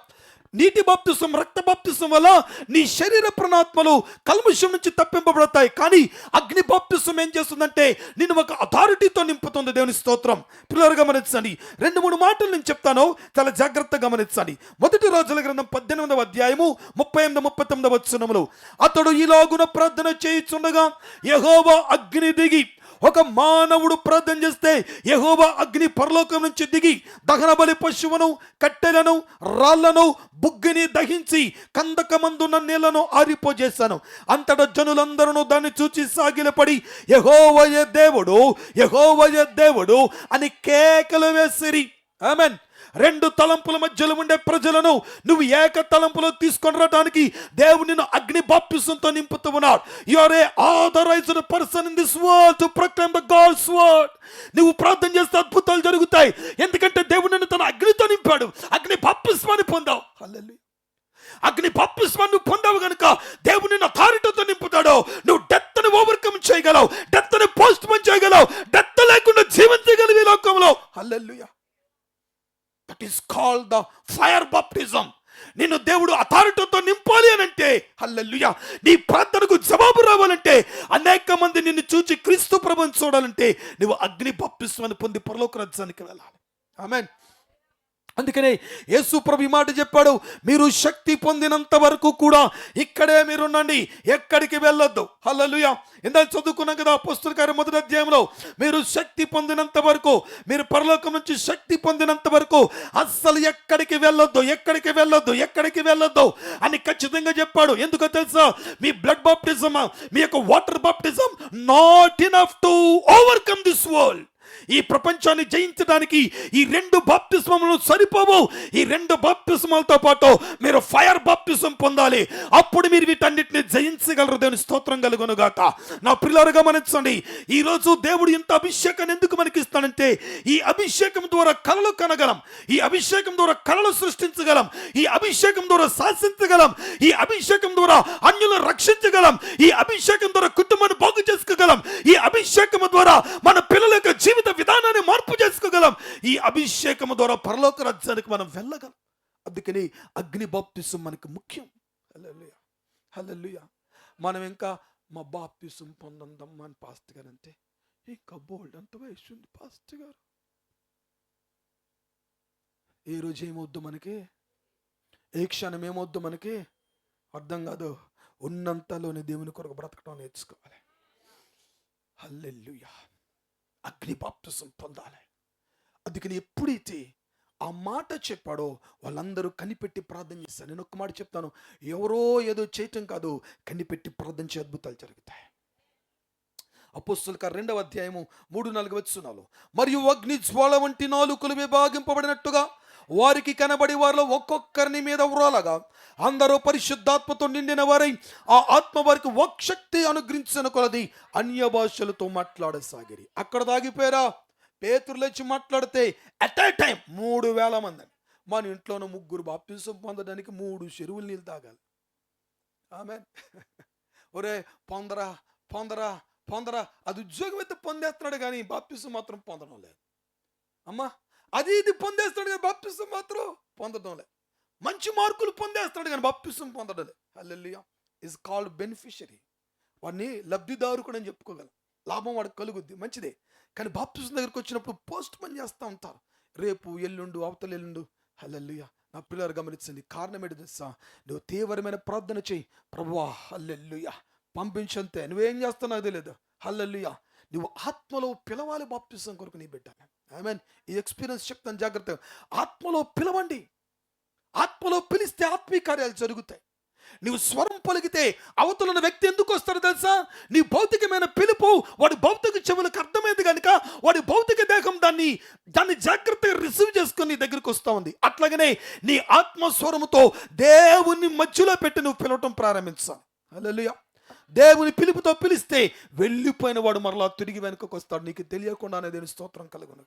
నీటి బాప్తిసం, రక్త బాప్తిసం వల్ల నీ శరీర ప్రాణాత్మలు కల్మషం నుంచి తప్పింపబడతాయి. కానీ అగ్ని బాప్తిసం ఏం చేస్తుందంటే నిన్ను ఒక అథారిటీతో నింపుతుంది. దేవుని స్తోత్రం. పిల్లలు గమనించండి, 2-3 మాటలు నేను చెప్తాను, చాలా జాగ్రత్తగా గమనించండి. 1 రాజుల గ్రంథం 18వ అధ్యాయము 38-39 వచనములు. అతడు ఇలాగున ప్రార్థన చేయుచుండగా యెహోవా అగ్ని దిగి, ఒక మానవుడు ప్రార్థన చేస్తే యెహోవా అగ్ని పరలోకం నుంచి దిగి దహన బలి పశువును, కట్టెలను, రాళ్లను, బుగ్గిని దహించి కందకమందున్న నీళ్లను ఆరిపోజేశాను. అంతటా జనులందరూ దాన్ని చూచి సాగిలపడి యెహోవాయే దేవుడు, యెహోవాయే దేవుడు అని కేకలు వేసిరి. ఆమెన్. 2 తలంపుల మధ్యలో ఉండే ప్రజలను నువ్వు ఏక తలంపులో తీసుకొని రావడానికి దేవుడు నిన్ను అగ్ని బాప్టిజంతో నింపుతూ ఉన్నాడు. You are a authorized person in this world to proclaim the God's word. నువ్వు ప్రార్థన చేస్తే అద్భుతాలు జరుగుతాయి. ఎందుకంటే దేవుడు నిన్ను తన అగ్నితో నింపాడు. అగ్ని బాప్టిజాన్ని పొందావు. హల్లెలూయా. అగ్ని బాప్టిజాన్ని పొందావు కనుక దేవుడు నిన్ను అథారిటీతో నింపుతాడు. నువ్వు డెత్ ని ఓవర్కమ్ చేయగలవు, డెత్ ని పోస్ట్ పోన్ చేయగలవు, డెత్ లేకుండా జీవించగలవు ఈ లోకంలో. Hallelujah. That is called the fire baptism. నిన్ను దేవుడు అథారిటీతో నింపాలి అని అంటే, హల్లెలూయా, నీ ప్రార్థనకు జవాబు రావాలంటే, అనేక మంది నిన్ను చూచి క్రీస్తు ప్రభువుని చూడాలంటే నువ్వు అగ్ని బాప్టిజాన్ని పొంది పరలోక రాజ్యానికి వెళ్ళాలి. ఆమేన్. అందుకనే యేసు ప్రభు ఈ మాట చెప్పాడు, మీరు శక్తి పొందినంత వరకు కూడా ఇక్కడే మీరుండండి, ఎక్కడికి వెళ్ళొద్దు. హల్లెలూయా. ఇందాక చదువుకున్నాం కదా అపోస్తలుల కార్యం 1వ అధ్యాయంలో, మీరు శక్తి పొందినంత వరకు, మీరు పరలోకం నుంచి శక్తి పొందినంత వరకు అస్సలు ఎక్కడికి వెళ్ళొద్దు, ఎక్కడికి వెళ్ళొద్దు, ఎక్కడికి వెళ్ళొద్దు అని ఖచ్చితంగా చెప్పాడు. ఎందుకో తెలుసా? మీ బ్లడ్ బాప్టిజం, మీ యొక్క water baptism not enough to overcome this world. ఈ ప్రపంచాన్ని జయించడానికి ఈ 2 బాప్తిస్మములు సరిపోవు. ఈ 2 బాప్తిస్మాలతో పాటు మీరు ఫైర్ బాప్తిజం పొందాలి. అప్పుడు మీరు వీటన్నిటిని జయించగలరు. దేవుని స్తోత్రం కలుగునుగాక. నా ప్రియులారా గమనించండి, ఈ రోజు దేవుడు ఇంత అభిషేకాన్ని ఎందుకు మనకి ఇస్తాడంటే, ఈ అభిషేకం ద్వారా కలలు కనగలం, ఈ అభిషేకం ద్వారా కలలు సృష్టించగలం, ఈ అభిషేకం ద్వారా శాసించగలం, ఈ అభిషేకం ద్వారా అన్యులను రక్షించగలం, ఈ అభిషేకం ద్వారా కుటుంబాన్ని బాగు చేసుకోగలం, ఈ అభిషేకం ద్వారా మన పిల్లల యొక్క జీవిత విధానాన్ని మార్పు చేసుకోగలం, ఈ అభిషేకం ద్వారా పరలోక రాజ్యానికి మనం వెళ్ళగలం. అందుకని అగ్ని బాప్తిసం మనకు ముఖ్యం. హల్లెలూయా. హల్లెలూయా. మనం ఇంకా మా బాప్తిసం పొందందమ్మా అని పాస్టర్ గారు అంటే, ఇంకా బోల్డ్ అంత వయసు ఉంది పాస్టర్ గారు. ఏ రోజు ఏమొద్దు మనకి, ఏ క్షణం ఏమొద్దు మనకి అర్థం కాదు. ఉన్నంతలోని దేవుని కొరకు బ్రతకడం నేర్చుకోవాలి. హల్లెలూయా. అగ్ని బాప్తిసం పొందాలి. అందుకని ఎప్పుడైతే ఆ మాట చెప్పాడో వాళ్ళందరూ కనిపెట్టి ప్రార్థన చేస్తారు. నేను ఒక్క మాట చెప్తాను, ఎవరో ఏదో చేయటం కాదు, కనిపెట్టి ప్రార్థన చే అద్భుతాలు జరుగుతాయి. అపోస్తలుల కార్యం 2వ అధ్యాయము 3-4 వచనాలు. మరియు అగ్ని జ్వాల వంటి నాలుకలు విభాగింపబడినట్టుగా వారికి కనబడి వారిలో ఒక్కొక్కరిని మీద వ్రాలగా అందరూ పరిశుద్ధాత్మతో నిండిన వారై ఆ ఆత్మ వారికి వాక్శక్తి అనుగ్రహించిన కొలది అన్య భాషలతో మాట్లాడసాగిరి. అక్కడ దాగిపోయారా? పేతురు లేచి మాట్లాడితే అట్ ఏ టైం 3,000 మంది అండి. మన ఇంట్లోనూ 3 బాప్తిసం పొందడానికి 3 చెరువులు నీళ్ళు తాగాలి. ఆమెన్. ఒరే పొందరా పొందరా పొందరా, అది ఉద్యోగం అయితే పొందేస్తున్నాడు కానీ బాప్తిసం మాత్రం పొందడం లేదు. అమ్మా అది ఇది పొందేస్తాడు కానీ బాప్తిసం మాత్రం పొందడం లేదు. మంచి మార్కులు పొందేస్తాడు కానీ బాప్తిసం పొందడం లేదు. హల్లెలూయా. Is called beneficiary. వాడిని లబ్ధిదారు కూడా అని చెప్పుకోగలం. లాభం వాడికి కలుగుద్ది, మంచిదే. కానీ బాప్తిసం దగ్గరికి వచ్చినప్పుడు పోస్ట్ పని చేస్తూ ఉంటారు. రేపు ఎల్లుండు అవతల ఎల్లుండు. హల్లెలూయా. నా పిల్లలు గమనించండి. కారణం ఏంటి తెలుసా? నువ్వు తీవ్రమైన ప్రార్థన చేయి. ప్రభువా హల్లెలూయా పంపించంతే. నువ్వేం చేస్తావు నాకు తెలియదు. హల్లెలూయా. నువ్వు ఆత్మలో పిలవాలి బాప్తిసం కొరకు నీ బిడ్డ. ఆమేన్. ఈ ఎక్స్పీరియన్స్ చెప్తాను జాగ్రత్తగా. ఆత్మలో పిలవండి. ఆత్మలో పిలిస్తే ఆత్మీయ కార్యాలు జరుగుతాయి. నువ్వు స్వరం పలికితే అవతల వ్యక్తి ఎందుకు వస్తాడో తెలుసా? నీ భౌతికమైన పిలుపు వాడి భౌతిక చెవులకు అర్థమైంది కనుక వాడి భౌతిక దేహం దాన్ని జాగ్రత్తగా రిసీవ్ చేసుకొని నీ దగ్గరికి వస్తూ ఉంది. అట్లాగనే నీ ఆత్మస్వరముతో దేవుని మధ్యలో పెట్టి నువ్వు పిలవటం ప్రారంభించాలి. హల్లెలూయా. దేవుని పిలుపుతో పిలిస్తే వెళ్ళిపోయిన వాడు మరలా తిరిగి వెనుకకు వస్తాడు. నీకు తెలియకుండానే దేవుని స్తోత్రం కలుగును.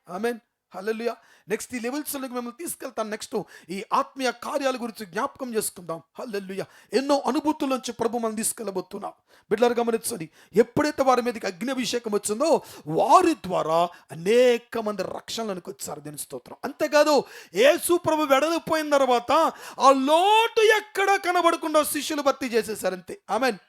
ఆమేన్. హల్లెలూయా. నెక్స్ట్ ఈ లెవెల్స్లోకి మిమ్మల్ని తీసుకెళ్తాను. నెక్స్ట్ ఈ ఆత్మీయ కార్యాల గురించి జ్ఞాపకం చేసుకుందాం. హల్లెలూయా. ఎన్నో అనుభూతుల నుంచి ప్రభు మనం తీసుకెళ్ళబోతున్నాం. బిడ్డలారా గమనించండి. ఎప్పుడైతే వారి మీదకి అగ్నిభిషేకం వచ్చిందో వారి ద్వారా అనేక మంది రక్షణలకు వచ్చారు. దేని స్తోత్రం. అంతేకాదు యేసు ప్రభు వెడలిపోయిన తర్వాత ఆ లోటు ఎక్కడ కనబడకుండా శిష్యులు భర్తీ చేసేసారు. అంతే. ఆమెన్.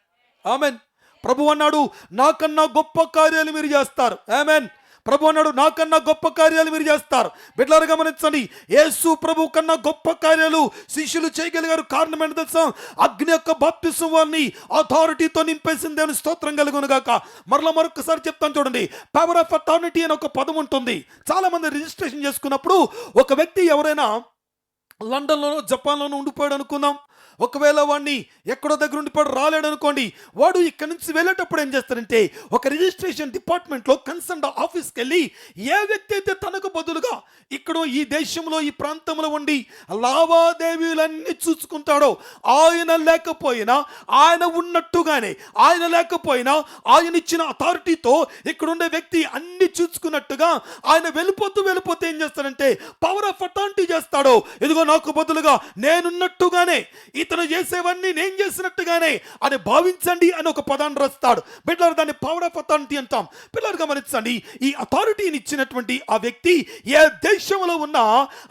ఆమెన్. ప్రభు అన్నాడు నాకన్నా గొప్ప కార్యాలు మీరు చేస్తారు. ఆమెన్. ప్రభు అన్నాడు నాకన్నా గొప్ప కార్యాలు మీరు చేస్తారు. బిడ్డలారా గమనించండి. యేసు ప్రభు కన్నా గొప్ప కార్యాలు శిష్యులు చేయగలిగారు. కారణం ఏంటో తెలుసా? అగ్ని యొక్క బాప్తిసం వారిని అథారిటీతో నింపేసింది. దేవుని స్తోత్రం కలుగును గాక. మరొకసారి చెప్తాను చూడండి. పవర్ ఆఫ్ అథారిటీ అని ఒక పదం ఉంటుంది. చాలా మంది రిజిస్ట్రేషన్ చేసుకున్నప్పుడు ఒక వ్యక్తి ఎవరైనా లండన్లోనో జపాన్లోనో ఉండిపోయాడు అనుకుందాం. ఒకవేళ వాడిని ఎక్కడో దగ్గర ఉండిపోయాడు రాలేడు అనుకోండి. వాడు ఇక్కడి నుంచి వెళ్ళేటప్పుడు ఏం చేస్తారంటే ఒక రిజిస్ట్రేషన్ డిపార్ట్మెంట్లో కన్సర్న్ ఆఫీస్కి వెళ్ళి ఏ వ్యక్తి అయితే తనకు బదులుగా ఇక్కడ ఈ దేశంలో ఈ ప్రాంతంలో ఉండి లావాదేవీలన్నీ చూసుకుంటాడో ఆయన లేకపోయినా ఆయన ఉన్నట్టుగానే ఆయన లేకపోయినా ఆయన ఇచ్చిన అథారిటీతో ఇక్కడ ఉండే వ్యక్తి అన్ని చూసుకున్నట్టుగా ఆయన వెళ్ళిపోతే ఏం చేస్తాడంటే పవర్ ఆఫ్ అథారిటీ చేస్తాడో ఇదిగో నాకు బదులుగా నేనున్నట్టుగానే ఇతను చేసేవన్నీ నేను చేసినట్టుగానే అని భావించండి అని ఒక పదాన్ని రాస్తాడు. బిడ్డలారా దాన్ని పవర్ ఆఫ్ అథారిటీ అంటాం. పిల్లలు గమనించండి. ఈ అథారిటీని ఇచ్చినటువంటి ఆ వ్యక్తి ఏ దేశంలో ఉన్నా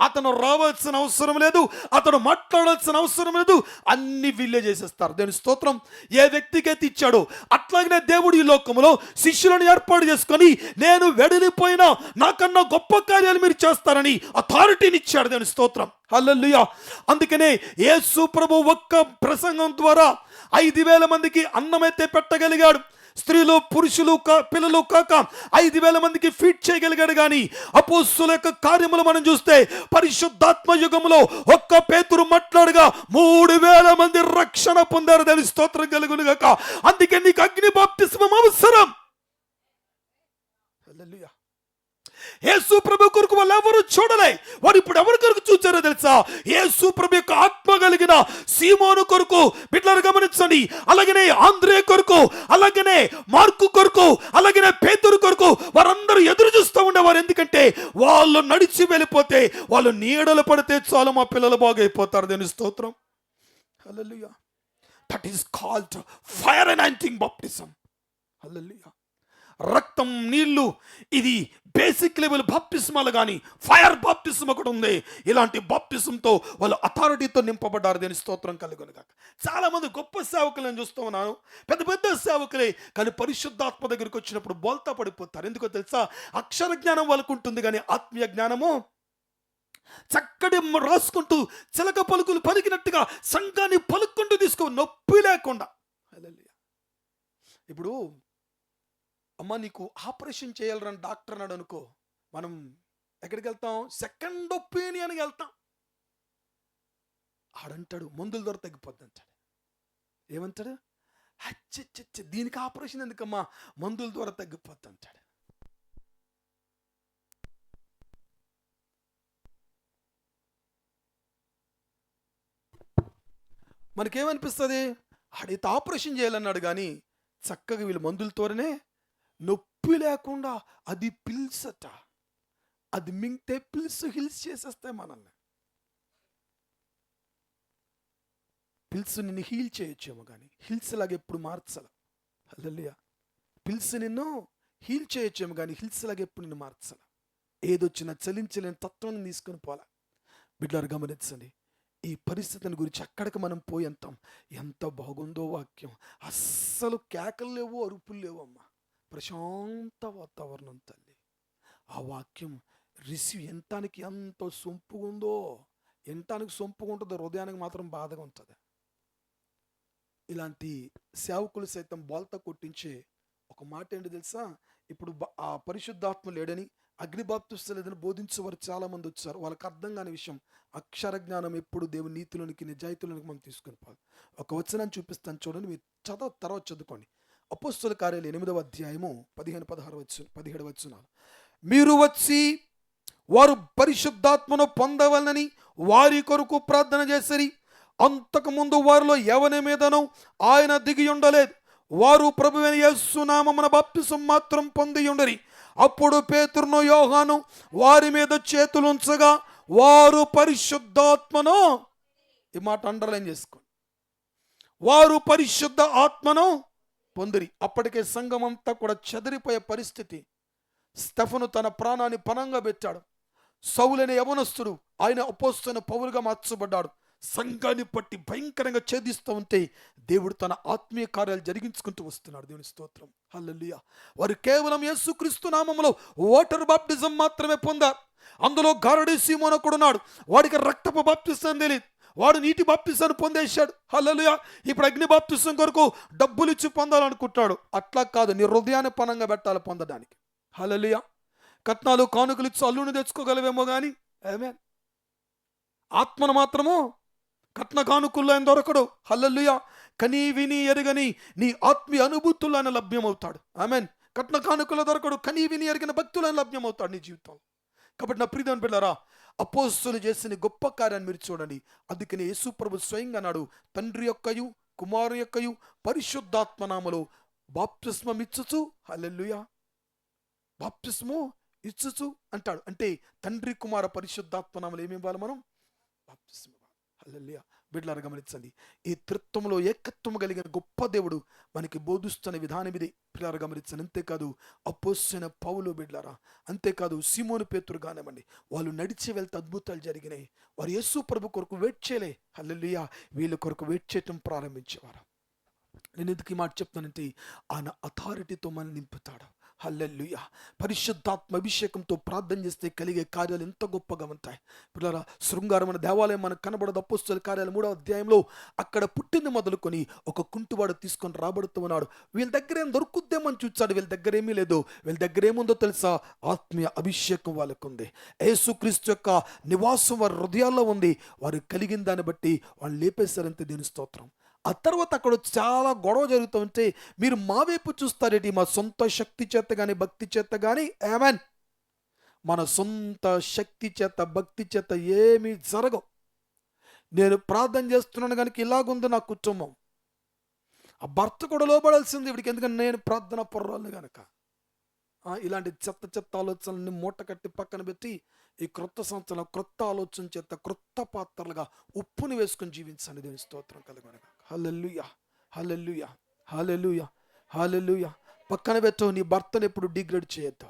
అతను రావాల్సిన అవసరం లేదు, అతను మాట్లాడాల్సిన అవసరం లేదు, అన్ని వీళ్ళే చేసేస్తారు. దేవుని స్తోత్రం. ఏ వ్యక్తికి అయితే ఇచ్చాడో అట్లాగనే దేవుడు ఈ లోకంలో శిష్యులను ఏర్పాటు చేసుకొని నేను వెడలిపోయినా నాకన్నా గొప్ప కార్యాలు మీరు చేస్తారని అథారిటీని ఇచ్చాడు. దేవుని స్తోత్రం. హల్లెలూయా. అందుకనే యేసు ప్రభు ఒక్క ప్రసంగం ద్వారా 5,000 మందికి అన్నమైతే పెట్టగలిగాడు. స్త్రీలు పురుషులు పిల్లలు కాక 5,000 మందికి ఫీడ్ చేయగలిగాడు. కానీ అపోస్తుల యొక్క కార్యములు మనం చూస్తే పరిశుద్ధాత్మ యుగంలో ఒక్క పేతురు మాట్లాడగా 3,000 మంది రక్షణ పొందారు. దాని స్తోత్రం కలుగును గాక. అందుకే నీకు అగ్ని బాప్తిస్మం అవసరం. హల్లెలూయా. యేసు ప్రభు కొరకు వాళ్ళు ఎవరు చూడలే. వారు ఇప్పుడు ఎవరి కొరకు చూచారో తెలుసా? యేసు ప్రభు యొక్క ఆత్మ కలిగిన సీమోను కొరకు. బిడ్డలారా గమనించండి. అలాగనే ఆంద్రే కొరకు, అలాగనే మార్కు కొరకు, అలాగనే పేతురు కొరకు వారందరూ ఎదురు చూస్తూ ఉండేవారు. ఎందుకంటే వాళ్ళు నడిచి వెళ్ళిపోతే వాళ్ళు నీడలు పడితే చాలు మా పిల్లలు బాగైపోతారు. దేని స్తోత్రం. Hallelujah. That is called fire anointing baptism. Hallelujah. రక్తం నీళ్లు ఇది బేసిక్ లెవెల్ బాప్టిజమాలు, కానీ ఫైర్ బాప్టిజం ఒకటి ఉంది. ఇలాంటి బాప్టిజంతో వాళ్ళు అథారిటీతో నింపబడ్డారు. దేని స్తోత్రం కలుగును గాక. చాలా మంది గొప్ప సేవకులను చూస్తూ ఉన్నాను, పెద్ద పెద్ద సేవకులే, కానీ పరిశుద్ధాత్మ దగ్గరికి వచ్చినప్పుడు బోల్తా పడిపోతారు. ఎందుకో తెలుసా? అక్షర జ్ఞానం వాళ్ళకు ఉంటుంది, కానీ ఆత్మీయ జ్ఞానము చక్కటి రాసుకుంటూ చిలక పలుకులు పలికినట్టుగా సంఘాన్ని పలుకుంటూ తీసుకో నొప్పి లేకుండా. ఇప్పుడు అమ్మ నీకు ఆపరేషన్ చేయాలని డాక్టర్ అన్నాడు అనుకో, మనం ఎక్కడికి వెళ్తాం? సెకండ్ ఒపీనియన్కి వెళ్తాం. ఆడంటాడు మందుల ద్వారా తగ్గిపోద్ది అంటాడు. ఏమంటాడు? అచ్చచ్చచ్చ దీనికి ఆపరేషన్ ఎందుకమ్మా, మందుల ద్వారా తగ్గిపోద్ది అంటాడు. మనకేమనిపిస్తుంది, ఆడైతే ఆపరేషన్ చేయాలన్నాడు కానీ చక్కగా వీళ్ళు మందులతోనే నొప్పి లేకుండా, అది పిల్స్ అట, అది మింగితే పిల్స్ హిల్స్ చేసేస్తాయి మనల్ని. పిల్స్ నిన్ను హీల్ చేయొచ్చేమో కానీ హిల్స్ లాగా ఎప్పుడు మార్చాల. హల్లెలూయా. పిల్స్ నిన్ను హీల్ చేయొచ్చేమో కానీ హిల్స్ లాగా ఎప్పుడు నిన్ను మార్చాల. ఏదొచ్చినా చలించలేని తత్వాన్ని తీసుకొని పోలా. బిడ్డలారా గమనించండి, ఈ పరిస్థితిని గురించి అక్కడికి మనం పోయేంతాం. ఎంత బాగుందో వాక్యం. అస్సలు కేకలు లేవు, అరుపులు లేవు అమ్మ, ప్రశాంత వాతావరణం తల్లి. ఆ వాక్యం రిసీవ్ ఎంతానికి ఎంత సొంపుగా ఉందో, ఎంతానికి సొంపుగా ఉంటుందో, హృదయానికి మాత్రం బాధగా ఉంటుంది. ఇలాంటి సేవకులు సైతం బోల్తా కొట్టించే ఒక మాట ఏంటి తెలుసా, ఇప్పుడు ఆ పరిశుద్ధాత్మ లేడని, అగ్ని బాప్తిస్తం లేదని బోధించేవారు చాలా మంది వచ్చారు. వాళ్ళకి అర్థం కాని విషయం, అక్షర జ్ఞానం ఎప్పుడు దేవుని నీతిలోనికి నిజాయితీలోనికి మనం తీసుకుని పోవాలి. ఒక వచనాన్ని చూపిస్తాను చూడండి, మీరు తర్వాత చదువుకోండి. అపోస్తలుల కార్యాలు 8వ అధ్యాయము 15-17 వచనాలు. మీరు వచ్చి వారు పరిశుద్ధాత్మను పొందవలనని వారి కొరకు ప్రార్థన చేసిరి. అంతకుముందు వారిలో ఎవరి మీదనూ ఆయన దిగి ఉండలేదు. వారు ప్రభువైన యేసు నామమున బాప్తిసం మాత్రం పొంది ఉండరి. అప్పుడు పేతురును యోహాను వారి మీద చేతులుంచగా వారు పరిశుద్ధాత్మను, ఈ మాట అండర్లైన్ చేసుకోండి, వారు పరిశుద్ధ ఆత్మను పొందిరి. అప్పటికే సంఘం అంతా కూడా చెదిరిపోయే పరిస్థితి. స్టెఫను తన ప్రాణాన్ని పణంగా పెట్టాడు. సౌలైన యవనస్తుడు ఆయన అపోస్తలుడైన పౌలుగా మార్చబడ్డాడు. సంఘాన్ని పట్టి భయంకరంగా ఛేదిస్తూ ఉంటే దేవుడు తన ఆత్మీయ కార్యాలు జరిగించుకుంటూ వస్తున్నాడు. దేవుని స్తోత్రం, హల్లెలూయా. వారు కేవలం యేసుక్రీస్తు నామములో వాటర్ బాప్టిజం మాత్రమే పొందారు. అందులో గారడీ సీమోను కూడా ఉన్నాడు. వాడికి రక్తపు బాప్తిసం తెలియదు, వాడు నీటి బాప్తిసాన్ని పొందేశాడు. హల్లెలూయా. ఇప్పుడు అగ్ని బాప్తిసం కొరకు డబ్బులు ఇచ్చి పొందాలనుకుంటాడు. అట్లా కాదు, నీ హృదయాన్ని పణంగా పెట్టాలి పొందడానికి. హల్లెలూయా. కట్నాలు కానుకలు ఇచ్చి అల్లుని తెచ్చుకోగలవేమో కానీ ఆమేన్, ఆత్మను మాత్రము కట్న కానుకల్లో ఆయన దొరకడు. హల్లెలూయా. కనీ విని ఎరగని నీ ఆత్మీయ అనుభూతుల్లో ఆయన లభ్యమవుతాడు. ఆమేన్. కట్న కానుకల్లో దొరకడు, కనీ విని ఎరిగిన భక్తులు ఆయన లభ్యమవుతాడు నీ జీవితంలో. కాబట్టి నా ప్రియమైన బిడ్డలారా, అపోస్తలులు చేసిన గొప్ప కార్యాన్ని మీరు చూడండి. అందుకని యేసు ప్రభు స్వయంగా అన్నాడు, తండ్రి యొక్కయు కుమారు యొక్కయు పరిశుద్ధాత్మ నామములో బాప్తిస్మం ఇచ్చుచు, హల్లెలూయా, బాప్తిస్మము ఇచ్చుచు అంటాడు. అంటే తండ్రి కుమార పరిశుద్ధాత్మ నామములో ఏమి ఇవ్వాలి మనం? బాప్తిస్మం. హల్లెలూయా. బిడ్డలారా గమనించండి, ఈ త్రిత్వములో ఏకత్వము కలిగిన గొప్ప దేవుడు మనకి బోధిస్తున్న విధానం ఇది. బిడ్డలారా గమనించండి. అంతేకాదు అపోస్తలుడైన పౌలు, బిడ్డలారా అంతేకాదు సీమోను పేతురు కానివ్వండి, వాళ్ళు నడిచి వెళ్తే అద్భుతాలు జరిగినాయి. వారు యేసు ప్రభు కొరకు వెయిట్ చేయలే. హల్లెలూయా. వీళ్ళ కొరకు వెయిట్ చేయటం ప్రారంభించేవారు. నేను ఎందుకు ఈ మాట చెప్తానంటే, ఆయన అథారిటీతో మనం నింపుతాడు. హల్లెలూయా. పరిశుద్ధాత్మ అభిషేకంతో ప్రార్థన చేస్తే కలిగే కార్యాలు ఎంత గొప్పగా ఉంటాయి. పిల్లల శృంగారమైన దేవాలయం మనకు కనబడదు. అపోస్తలుల కార్యాలు 3వ అధ్యాయంలో అక్కడ పుట్టింది మొదలుకొని ఒక కుంటివాడు తీసుకొని రాబడుతూ ఉన్నాడు. వీళ్ళ దగ్గర ఏం దొరుకుద్దేమని చూచాడు. వీళ్ళ దగ్గర ఏమీ లేదు. వీళ్ళ దగ్గర ఏముందో తెలుసా? ఆత్మీయ అభిషేకం వాళ్ళకు ఉంది. యేసుక్రీస్తు యొక్క నివాసం వారి హృదయాల్లో ఉంది. వారు కలిగిన దాన్ని బట్టి వాళ్ళు లేపేశారంతే. దీని స్తోత్రం. ఆ తర్వాత అక్కడ చాలా గొడవ జరుగుతూ ఉంటే మీరు మా వైపు చూస్తారేంటి? మా సొంత శక్తి చేత కానీ భక్తి చేత కానీ, ఆమేన్, మన సొంత శక్తి చేత భక్తి చేత ఏమీ జరగవు. నేను ప్రార్థన చేస్తున్నాను కనుక ఇలాగుంది నా కుటుంబం. ఆ భర్త కూడా లోబడాల్సింది వీడికి, ఎందుకంటే నేను ప్రార్థన పొర్రాలను కనుక. ఇలాంటి చెత్త ఆలోచనల్ని మూట కట్టి పక్కన పెట్టి ఈ క్రొత్త సంవత్సరంలో క్రొత్త ఆలోచన చేత క్రొత్త పాత్రలుగా ఉప్పుని వేసుకొని జీవించండి. దేవుని స్తోత్రం కలుగును. హల్లెలూయా, హల్లెలూయా, హల్లెలూయా, హల్లెలూయా. పక్కన పెట్టు. నీ భర్తను ఎప్పుడు డిగ్రేడ్ చేయొద్దు,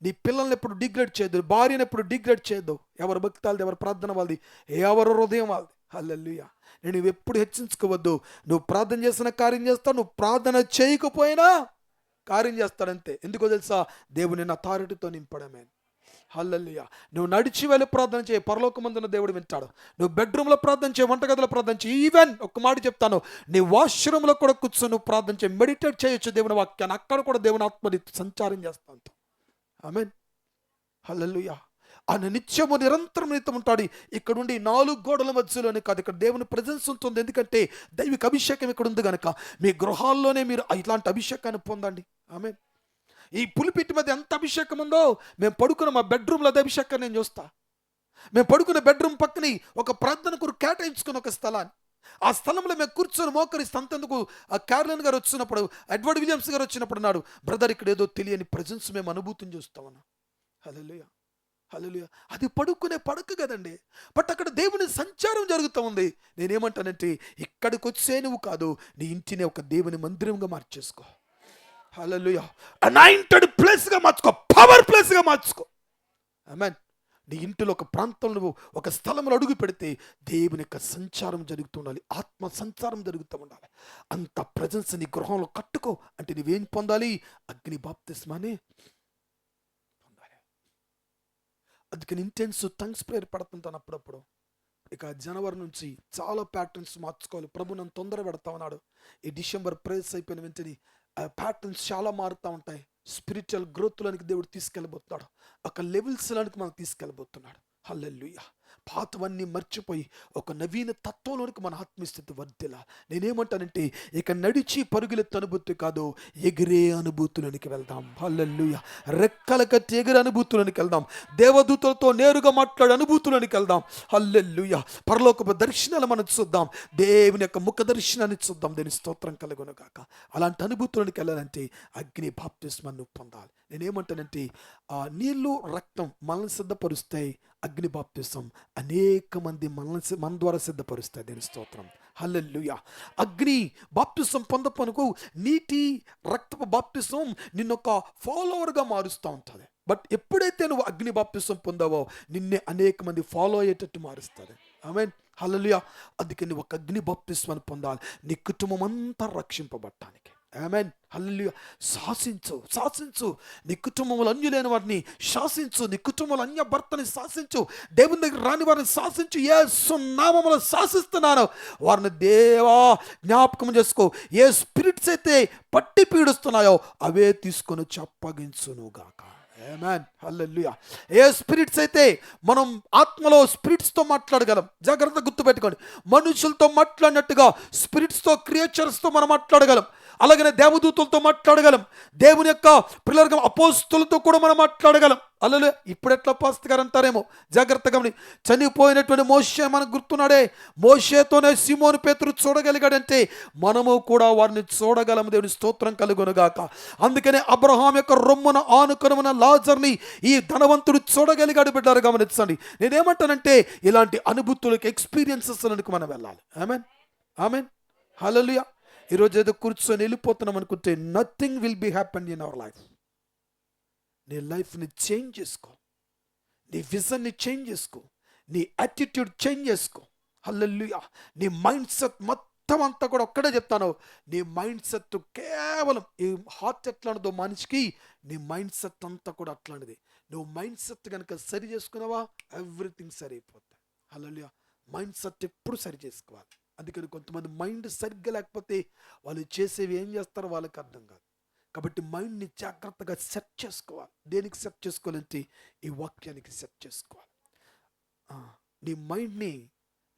నీ పిల్లల్ని ఎప్పుడు డిగ్రేడ్ చేయొద్దు, భార్యను ఎప్పుడు డిగ్రేడ్ చేయొద్దు. ఎవరి భక్తాలది, ఎవరి ప్రార్థన వాళ్ళది, ఎవరి హృదయం వాళ్ళది. హల్లెలూయా. నువ్వు ఎప్పుడు హెచ్చించుకోవద్దు. నువ్వు ప్రార్థన చేసిన కార్యం చేస్తావు, నువ్వు ప్రార్థన చేయకపోయినా కార్యం చేస్తాడంతే. ఎందుకో తెలుసా? దేవుని అథారిటీతో నింపడమే. హల్లెలూయా. నువ్వు నడిచి వెళ్ళి ప్రార్థన చేయి, పరలోకమందున్న దేవుడు వింటాడు. నువ్వు బెడ్రూమ్లో ప్రార్థన చేయి, వంటగదిలో ప్రార్థన చేయి, ఈవెన్ ఒక్క మాట చెప్తాను, నీ వాష్రూమ్లో కూడా కూర్చొని నువ్వు ప్రార్థన చేయి, మెడిటేట్ చేయొచ్చు దేవుని వాక్యాన్ని. అక్కడ కూడా దేవుని ఆత్మని సంచారం చేస్తాను. ఆమేన్. హల్లెలూయా. ఆయన నిత్యము నిరంతరం నీతో ఉంటాడు. ఇక్కడ ఉండి 4 గోడల మధ్యలోనే కాదు, ఇక్కడ దేవుని ప్రెజెన్స్ ఉంటుంది. ఎందుకంటే దైవిక అభిషేకం ఇక్కడ ఉంది కనుక మీ గృహాల్లోనే మీరు ఇట్లాంటి అభిషేకాన్ని పొందండి. ఆమేన్. ఈ పులిపిట్టి మీద ఎంత అభిషేకం ఉందో, మేము పడుకున్న మా బెడ్రూమ్లో అదే అభిషేకాన్ని నేను చూస్తా. మేము పడుకున్న బెడ్రూమ్ పక్కని ఒక ప్రార్థన కొరకు కేటాయించుకున్న ఒక స్థలాన్ని, ఆ స్థలంలో మేము కూర్చొని మోకరిస్తే అంతెందుకు ఆ క్యారలిన్ గారు వచ్చినప్పుడు, ఎడ్వర్డ్ విలియమ్స్ గారు వచ్చినప్పుడు అన్నాడు, బ్రదర్ ఇక్కడ ఏదో తెలియని ప్రజెన్స్ మేము అనుభూతం చేస్తామన్నా. హల్లెలూయా, హల్లెలూయా. అది పడుకునే పడక కదండి, బట్ అక్కడ దేవుని సంచారం జరుగుతూ ఉంది. నేనేమంటానంటే ఇక్కడికి వచ్చే నువ్వు కాదు, నీ ఇంటిని ఒక దేవుని మందిరంగా మార్చేసుకో. హల్లెలూయా. అనాయింటెడ్ ప్లేస్గా మార్చుకో, పవర్ ప్లేస్గా మార్చుకో. ఆమేన్. నీ ఇంటిలో ఒక ప్రాంతంలో నువ్వు ఒక స్థలంలో అడుగు పెడితే దేవుని యొక్క సంచారం జరుగుతూ ఉండాలి, ఆత్మ సంచారం జరుగుతూ ఉండాలి. అంత ప్రజెన్స్ నీ గృహంలో కట్టుకో. అంటే నువ్వేం పొందాలి? అగ్ని బాప్తిస్మాన్ని పొందాలి. అందుకని ఇంటెన్స్ టంగ్స్ ప్రేయర్ పడుతుంటాను అప్పుడప్పుడు. ఇక జనవరి నుంచి చాలా ప్యాటర్న్స్ మార్చుకోవాలి. ప్రభు నన్ను తొందర పెడతా ఉన్నాడు. ఈ డిసెంబర్ ప్రేయర్స్ అయిపోయిన వెంటనే ఆ ప్యాటర్న్స్ చాలా మారుతూ ఉంటాయి. స్పిరిచువల్ గ్రోత్లోనికి దేవుడు తీసుకెళ్ళబోతున్నాడు, ఒక లెవెల్స్లోనికి మనం తీసుకెళ్ళబోతున్నాడు. హల్లెలూయా. పాతవన్నీ మర్చిపోయి ఒక నవీన తత్వంలోనికి మన ఆత్మస్థితి వర్ధిలా. నేనేమంటానంటే ఇక నడిచి పరుగులెత్త అనుభూతి కాదు, ఎగిరే అనుభూతులోనికి వెళ్దాం. హల్లెలూయా. రెక్కల కట్టి ఎగిరే అనుభూతులోనికి వెళ్దాం. దేవదూతలతో నేరుగా మాట్లాడే అనుభూతులోనికి వెళ్దాం. హల్లెలూయా. పరలోకపు దర్శనాలు మనం చూద్దాం, దేవుని యొక్క ముఖ దర్శనాన్ని చూద్దాం. దేని స్తోత్రం కలుగునుగాక. అలాంటి అనుభూతులోనికి వెళ్ళాలంటే అగ్ని బాప్తిస్మాన్ని పొందాలి. నేనేమంటానంటే ఆ నీళ్లు రక్తం మనల్ని సిద్ధపరుస్తాయి, అగ్ని బాప్తిసం అనేక మంది మన ద్వారా సిద్ధపరుస్తాయి. దేని స్తోత్రం. హల్లెలూయా. అగ్ని బాప్తిసం పొందపనుకు నీటి రక్తపు బాప్తిసం నిన్నొక ఫాలోవర్గా మారుస్తూ ఉంటుంది. బట్ ఎప్పుడైతే నువ్వు అగ్ని బాప్తిసం పొందావో నిన్నే అనేక మంది ఫాలో అయ్యేటట్టు మారుస్తుంది. ఆమేన్. హల్లెలూయా. అందుకే నువ్వు ఒక అగ్ని బాప్తిస్మాన్ని పొందాలి, నీ కుటుంబం అంతా రక్షింపబడటానికి. ఆమేన్. హల్లెలూయా. శాసించు నీ కుటుంబంలో అన్యులైన వారిని శాసించు, నీ కుటుంబంలో అన్య భర్తని శాసించు, దేవుని దగ్గర రాని వారిని శాసించు. యేసు నామములో శాసిస్తున్నాను వారిని దేవా జ్ఞాపకం చేసుకో. ఏ స్పిరిట్స్ అయితే పట్టి పీడిస్తున్నాయో అవే తీసుకొని అప్పగించునుగాక. ఆమేన్. హల్లెలూయా. ఏ స్పిరిట్స్ అయితే మనం ఆత్మలో స్పిరిట్స్తో మాట్లాడగలం, జాగ్రత్త గుర్తుపెట్టుకోండి. మనుషులతో మాట్లాడినట్టుగా స్పిరిట్స్తో, క్రియేచర్స్తో మనం మాట్లాడగలం. అలాగనే దేవదూతలతో మాట్లాడగలం, దేవుని యొక్క పిల్లలుగా అపోస్తులతో కూడా మనం మాట్లాడగలం. అల్లలే. ఇప్పుడు ఎట్లా పాస్టర్ గారు అంటారేమో, జాగ్రత్తగా చనిపోయినటువంటి మోషే మనకు గుర్తున్నాడే, మోషేతోనే సీమోను పేతురు చూడగలిగాడంటే మనము కూడా వారిని చూడగలము. దేవుని స్తోత్రం కలుగునుగాక. అందుకనే అబ్రహాం యొక్క రొమ్మున ఆనుకొనున్న లాజర్ని ఈ ధనవంతుడు చూడగలిగాడు. బిడ్డలారా గమనించండి. నేనేమంటానంటే ఇలాంటి అనుభూతులకు, ఎక్స్పీరియన్సెస్లకు మనం వెళ్ళాలి. ఆమేన్, ఆమేన్, హల్లెలూయా. ఈరోజు ఏదో కూర్చొని వెళ్ళిపోతున్నాం అనుకుంటే nothing will be happen in our life. నీ లైఫ్ని చేంజ్ చేసుకో, నీ విజన్ని చేంజ్ చేసుకో, నీ యాటిట్యూడ్ చేంజ్ చేసుకో. హల్లెలూయా. నీ మైండ్ సెట్ మొత్తం అంతా కూడా ఒక్కడే చెప్తాను, నీ మైండ్ సెట్ కేవలం ఈ హార్ట్ ఎట్లాంటిదో మనిషికి, నీ మైండ్ సెట్ అంతా కూడా అట్లాంటిది. నువ్వు మైండ్ సెట్ కనుక సరి చేసుకున్నావా ఎవ్రీథింగ్ సరి అయిపోతుంది. హల్లెలూయా. మైండ్ సెట్ ఎప్పుడు సరి చేసుకోవాలి. అందుకని కొంతమంది మైండ్ సరిగ్గా లేకపోతే వాళ్ళు చేసేవి ఏం చేస్తారో వాళ్ళకి అర్థం కాదు. కాబట్టి మైండ్ని జాగ్రత్తగా సెట్ చేసుకోవాలి. దేనికి సెట్ చేసుకోవాలంటే ఈ వాక్యానికి సెట్ చేసుకోవాలి. నీ మైండ్ని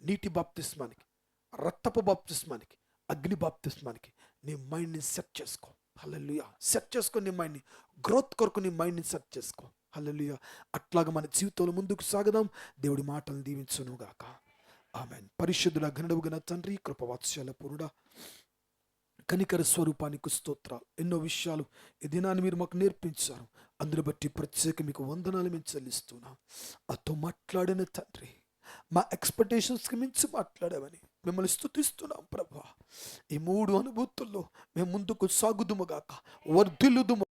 నీటి బాప్తిస్మానికి, రక్తపు బాప్తిస్మానికి, అగ్ని బాప్తిస్మానికి నీ మైండ్ని సెట్ చేసుకో. హల్లెలూయా. సెట్ చేసుకో. నీ మైండ్ని గ్రోత్ కొరకు నీ మైండ్ని సెట్ చేసుకో. హల్లెలూయా. అట్లాగా మన జీవితంలో ముందుకు సాగదాం. దేవుడి మాటలను దీవించునుగాక. ఆమేన్. పరిశుద్ధుల ఘనుడవుగల తండ్రి, కృపవాత్సల్య పూర్ణుడా, కనికర స్వరూపానికి స్తోత్రాలు. ఎన్నో విషయాలు ఈ దినాన్ని మీరు మాకు నేర్పించారు. అందుని బట్టి ప్రత్యేక మీకు వందనాలు మేము చెల్లిస్తున్నాం. అతో మాట్లాడిన తండ్రి, మా ఎక్స్పెక్టేషన్స్కి మించి మాట్లాడామని మిమ్మల్ని స్తుతిస్తున్నాం ప్రభా. ఈ 3 అనుభూతుల్లో మేము ముందుకు సాగుదుముగాక, వర్ధిల్లుదుము.